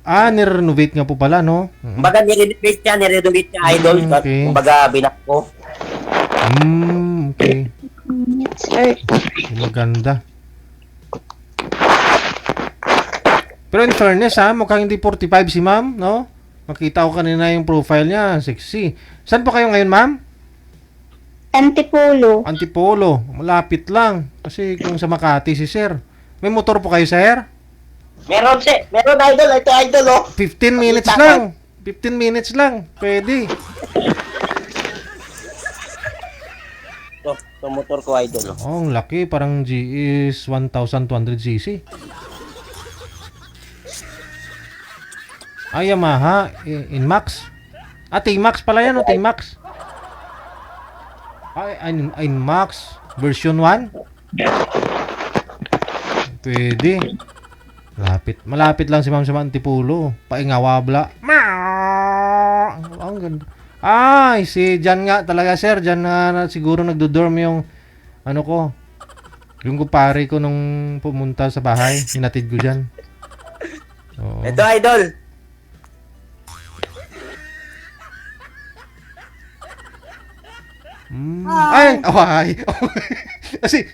Nirenovate nga po pala, no? Kumbaga nirenovate niya, idol. Okay. Kumbaga binak ko. Okay. Maganda. Pero in fairness, mukhang hindi 45 si ma'am, no? Makita ko kanina yung profile niya, sexy. Saan po kayo ngayon, ma'am? Antipolo. Antipolo. Malapit lang. Kasi kung sa Makati si sir. May motor po kayo, sir? Meron idol. Ito idol, 15 minutes lang. 15 minutes lang. Pwede. Ito motor ko, idol. Ang laki. Parang GS 1200cc. Yamaha. Inmax. T-Max pala yan, T-Max. Inmax. Version 1. Pwede. Malapit lang si ma'am sa Antipolo. Paingawabla. Ang ganda. Si Jan nga talaga, sir. Jan na siguro nagdo-dorm yung yung kumpare ko nung pumunta sa bahay. Hinatid ko dyan. Ito, idol.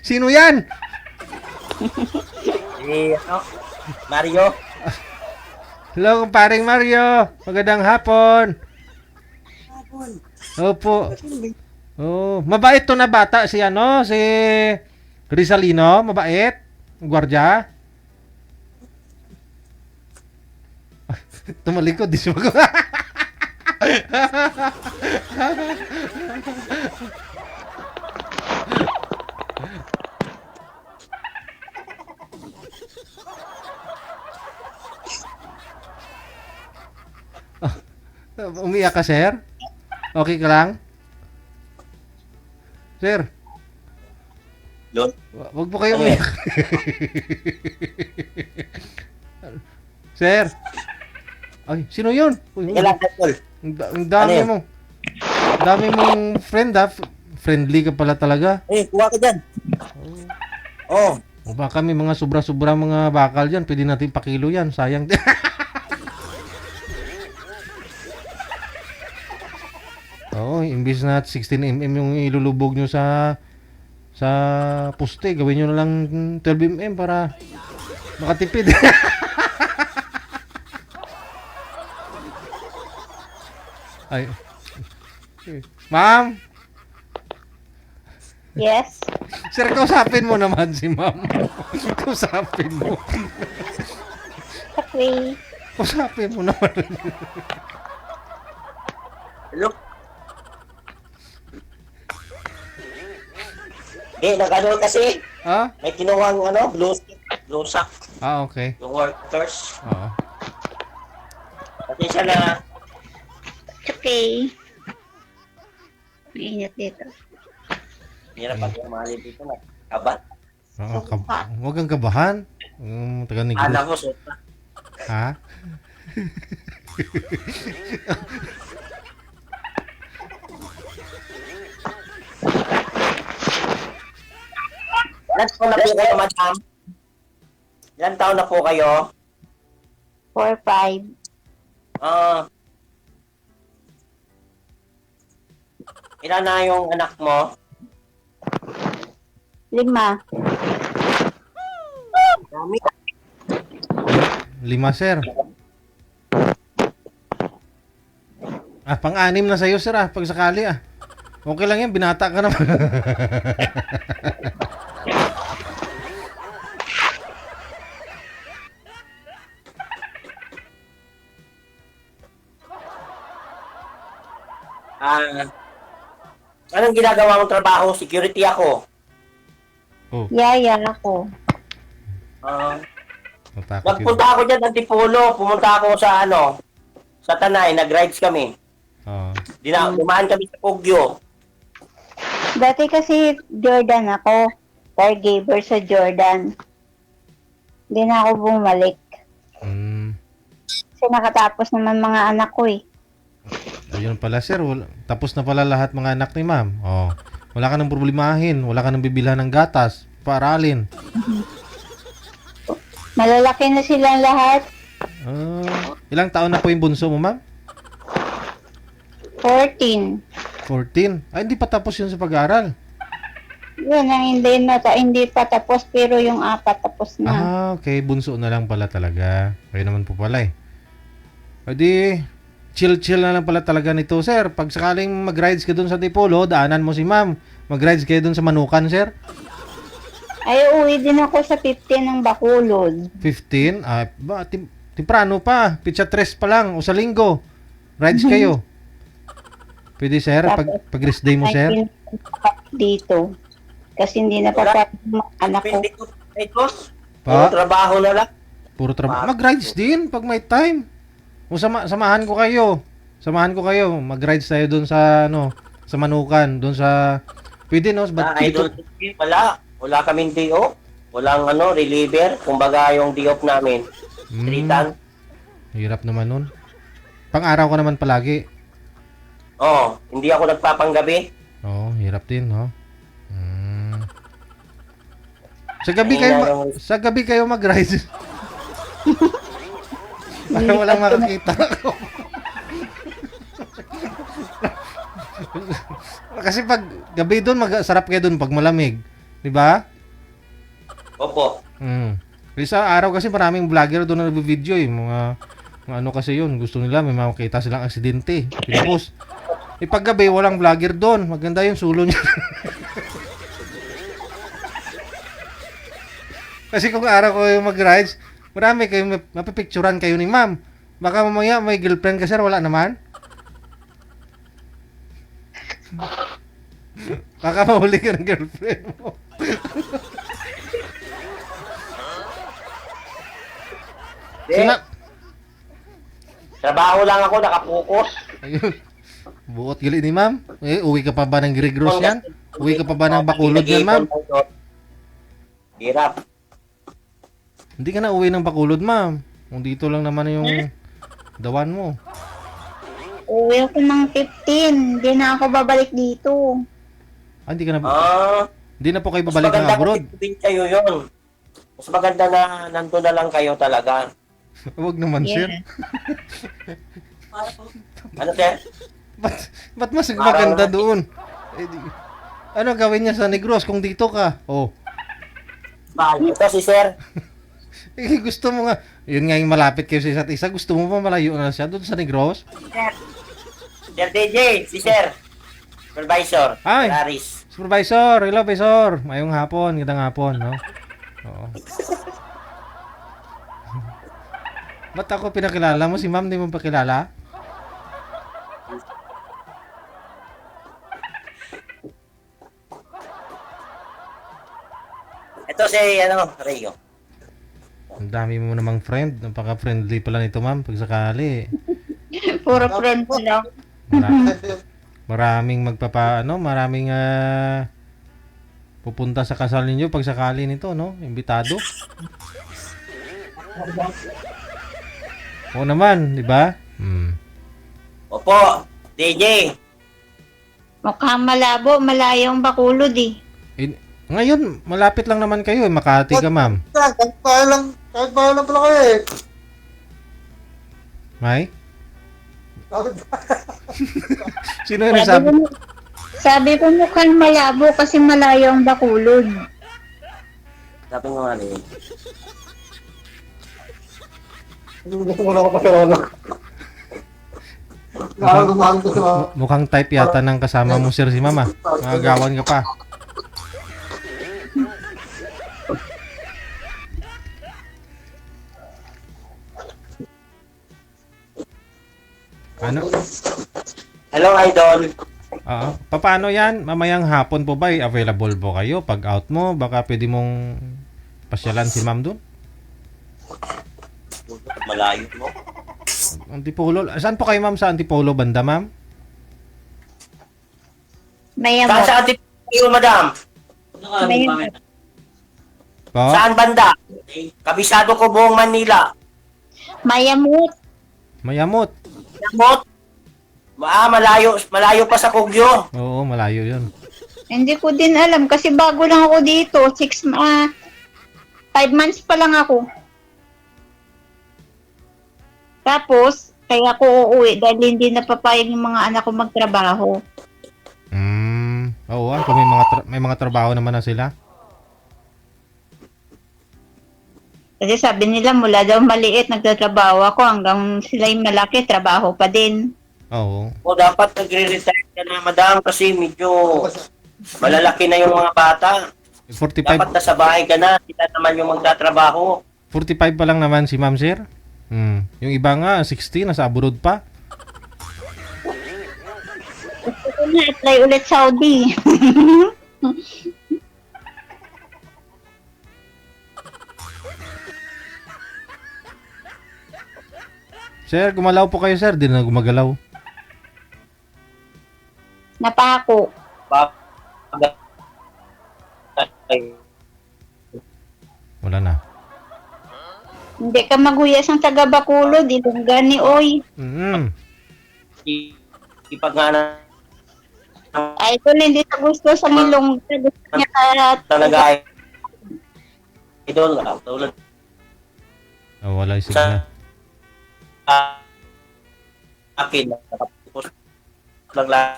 Sino yan? Mario. Hello, kumparing Mario. Magandang hapon. Opo. Mabait to na bata si Rizalino, mabait. Gwardiya. Tumalikod, di siya Umiyak ka, sir? Okay ka lang? Sir? Lon? Wag po kayo Ano umiyak. Sir? Ay, sino yun? Uy, Sige lang, Tol. ang dami Ano yun? mo. Ang dami mong friend, ha? Friendly ka pala talaga. Kuha ka dyan. Oh. O baka may mga sobra-sobra mga bakal dyan. Pwede natin pakilo yan. Sayang din. Oo, imbis na 16mm yung ilulubog nyo sa poste, gawin nyo na lang 12mm para makatipid. Ay. Ma'am, Yes. sir, kausapin mo naman si ma'am. Kausapin mo. Okay. Kausapin mo naman. Hello? Nag-ano kasi. Ha? May kinuha ng blue sack. Ah, okay. Yung workers. Oo. Kasi siya na. It's okay. Mainit dito. Hirap pag umali dito na. Kabat. Oo, huwag kang kabahan. Taga Negros. Anak ko, sobra. Ha? Ilan taon na po kayo, madam? Ilan taon na po kayo? 4, 5. Ilan na yung anak mo? 5. Dami. 5, sir. Pang-anim na sa'yo, sir, pag sakali, Okay lang yan, binata ka naman. Anong ginagawa mong trabaho? Security ako. Yaya ako. Nagpunta ako dyan, Antipolo. Pumunta ako sa sa Tanay. Nag-rides kami. Dumaan kami sa Pugyo. Dati kasi Jordan ako. Caregiver sa Jordan. Hindi na ako bumalik. Kasi nakatapos naman mga anak ko eh. Ayun pala, sir. Tapos na pala lahat mga anak ni ma'am. Wala ka nang problemahin. Wala ka nang bibilhan ng gatas. Paaralin. Malalaki na silang lahat. Ilang taon na po yung bunso mo, ma'am? 14. 14? Ay, hindi pa tapos yun sa pag-aaral. Yun ang hindi pa tapos pero yung 4 tapos na. Okay. Bunso na lang pala talaga. Kayo naman po pala eh. Pwede, chill na lang pala talaga nito, sir. Pag sakaling mag-rides ka dun sa Tipolo, daanan mo si ma'am. Mag-rides kayo dun sa Manukan, sir. Ay, uwi din ako sa 15 ng Bacolod. 15? Timprano pa. Pizza 3 pa lang. O sa linggo. Rides kayo. Pwede, sir. Pag rest day mo, sir. Dito. Kasi hindi na pa anak ko. Puro trabaho na lang. Puro trabaho. Mag-rides din pag may time. O samahan ko kayo. Mag-rides tayo doon sa sa Manukan, doon sa pwede Idol wala kaming day off. Walang reliever, kumbaga yung day off namin. Tritan. Hirap naman nun. Pang-araw ko naman palagi. Hindi ako nagpapanggabi. Hirap din, Sa gabi kayo mag-rides. Para walang makakita ako. Kasi pag gabi doon, sarap kayo doon pag malamig. Di ba? Opo. Sa araw kasi maraming vlogger doon na nagbe-video mga kasi yun. Gusto nila, may makita silang aksidente. Pinupost. Pag gabi, walang vlogger doon. Maganda yung sulo niya. Kasi kung araw ko yung mag-rides, marami kayo, mapipicturan kayo ni ma'am. Baka mamaya may girlfriend ka, sir, wala naman. Baka mahuli ka ng girlfriend mo. Trabaho lang ako, nakapokus. Ayun. Buot gali ni ma'am. Uwi ka pa ba ng Grigros yan? Uwi ka pa ba ng Bacolod yan, ma'am? Hirap. Hindi ka na uwi ng Bacolod, ma'am. Kung dito lang naman yung dawan mo. Uwi ako ng 15. Hindi na ako babalik dito. Hindi ka na... Hindi na po kayo babalik ng abroad. Mas kayo yun. Mas maganda na nandun na lang kayo talaga. Huwag naman, sir. Ano, sir? Ba't mas maganda doon? Ano gawin niya sa Negros kung dito ka? Oh. Ito si sir. Gusto mo nga. Yun nga yung malapit kayo sa isa't isa. Gusto mo pa malayo na siya doon sa Negros? Sir DJ, si sir. Supervisor. Ay. Laris. Supervisor. Hello, Professor. Mayong hapon. Gandang hapon, no? Oo. Ba't ako pinakilala mo? Si ma'am di mo pakilala? Ito si, Rayo. Ang dami mo namang friend. Napaka-friendly pala nito, ma'am. Pag sakali. Puro friend lang. Maraming maraming pupunta sa kasal ninyo pag sakali nito, no? Imbitado. Oo naman, di ba? Opo, DJ. Mukhang malabo, malayo ang Bacolod eh. Ngayon, malapit lang naman kayo. Makati ka, ma'am. Kahit bahay lang pala kayo eh. May? Sino yung nagsabi? Sabi ko mukhang malabo kasi malayo ang Bacolod. Sabi mo nga rin. Gusto ko na kapasyawan. Mukhang type yata ng kasama mo, sir, si mama. Magagawan ka pa. Ano? Hello, idol. Paano yan? Mamayang hapon po ba available po kayo? Pag out mo, baka pwede mong pasyalan si ma'am doon? Malayo mo. Antipolo. Saan po kayo, ma'am? Sa Antipolo banda, ma'am? Mayamot. Saan sa Antipolo, madam? Mayamot. Po? Saan banda? Kabisado ko buong Manila. Mayamot. Mayamot. Mayamot? Malayo pa sa Kugyo. Oo, malayo yun. Hindi ko din alam kasi bago lang ako dito. 5 months pa lang ako. Tapos, kaya ako uuwi dahil hindi napapayag ng mga anak ko magtrabaho. Oo, kung may mga trabaho naman na sila. Kasi sabi nila mula daw maliit nagtatrabaho ako hanggang sila'y malaki, trabaho pa din. Oo. O dapat nagre-retire ka na, madam, kasi medyo malalaki na yung mga bata. 45. Dapat nasa bahay ka na, sila naman yung magtatrabaho. 45 pa lang naman si ma'am, sir. Yung iba nga, 60, nasa abroad pa. Gusto ko na apply ulit Saudi. Sir, gumalaw po kayo, sir. Di na gumagalaw. Napako. Wala na. Hindi ka maguyas ng taga Bacolod, ilonggan ni Oy. Ipag nga na. Ay, ito hindi sa gusto sa Milongga. Gusto niya Talaga ay idol. Tulad. Wala yung signal. Akin. Nakapos lang lang.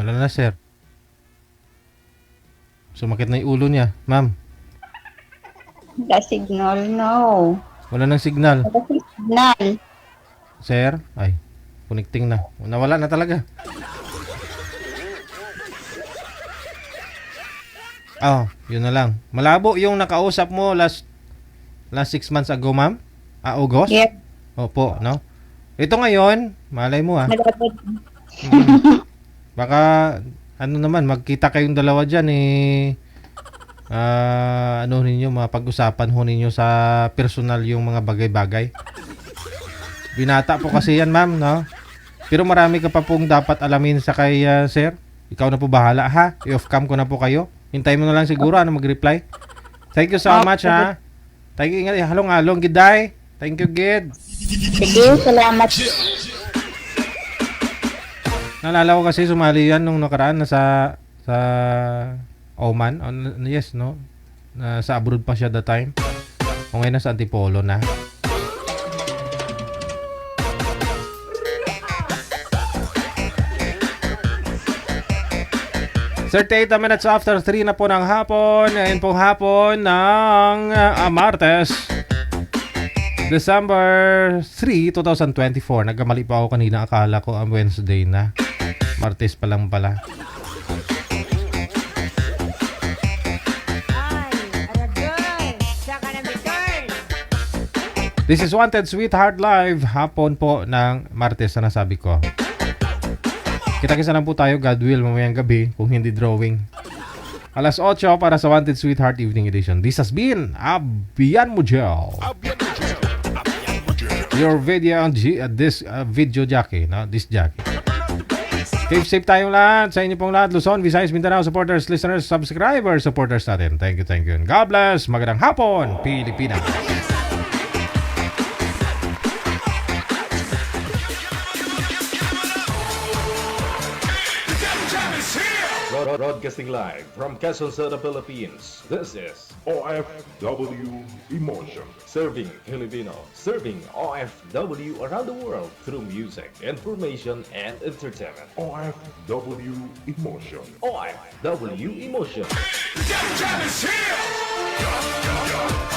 Wala na, sir. Sumakit na yung ulo niya, ma'am. The signal, no. Wala nang signal. Wala signal. Sir, ay, connecting na. Nawala na talaga. Yun na lang. Malabo yung nakausap mo last 6 months ago, ma'am? August? Yep. Opo, no? Ito ngayon, malay mo Malapit. Baka, naman, magkita kayong dalawa dyan mapag-usapan ho ninyo sa personal yung mga bagay-bagay. Binata po kasi yan, ma'am, no? Pero marami ka pa pong dapat alamin sa kay sir. Ikaw na po bahala, ha? I-off cam ko na po kayo. Hintayin mo na lang siguro, mag-reply. Thank you so much, ha? Thank you, ingat. Halong-halong, Giday. Thank you, Gid. Sige, salamat. Naalala ko kasi sumali yan nung nakaraan na sa Oman. Yes, no? Sa abroad pa siya that time. O ngayon nasa Antipolo na. Thirty-8 minutes after 3 na po ng hapon. Ngayon pong hapon ng Martes. December 3, 2024. Nagkamali pa ako kanina. Akala ko ang Wednesday na. Martes pa lang pala. This is Wanted Sweetheart Live. Hapon po ng Martes na nasabi ko. Kita-kisa lang po tayo, God will, mamayang gabi kung hindi drawing. Alas 8 para sa Wanted Sweetheart Evening Edition. This has been Abian Mujel. Your video on this video jockey, no? This jockey. Keep safe tayong lahat. Sa inyo pong lahat, Luzon, Visayas, Mindanao, supporters, listeners, subscribers, supporters natin. Thank you, thank you. And God bless. Magandang hapon, Pilipinas. Broadcasting live from Quezon City, Philippines. This is OFW Emotion. Serving Filipino, serving OFW around the world through music, information, and entertainment. OFW Emotion. OFW Emotion. Jam is here!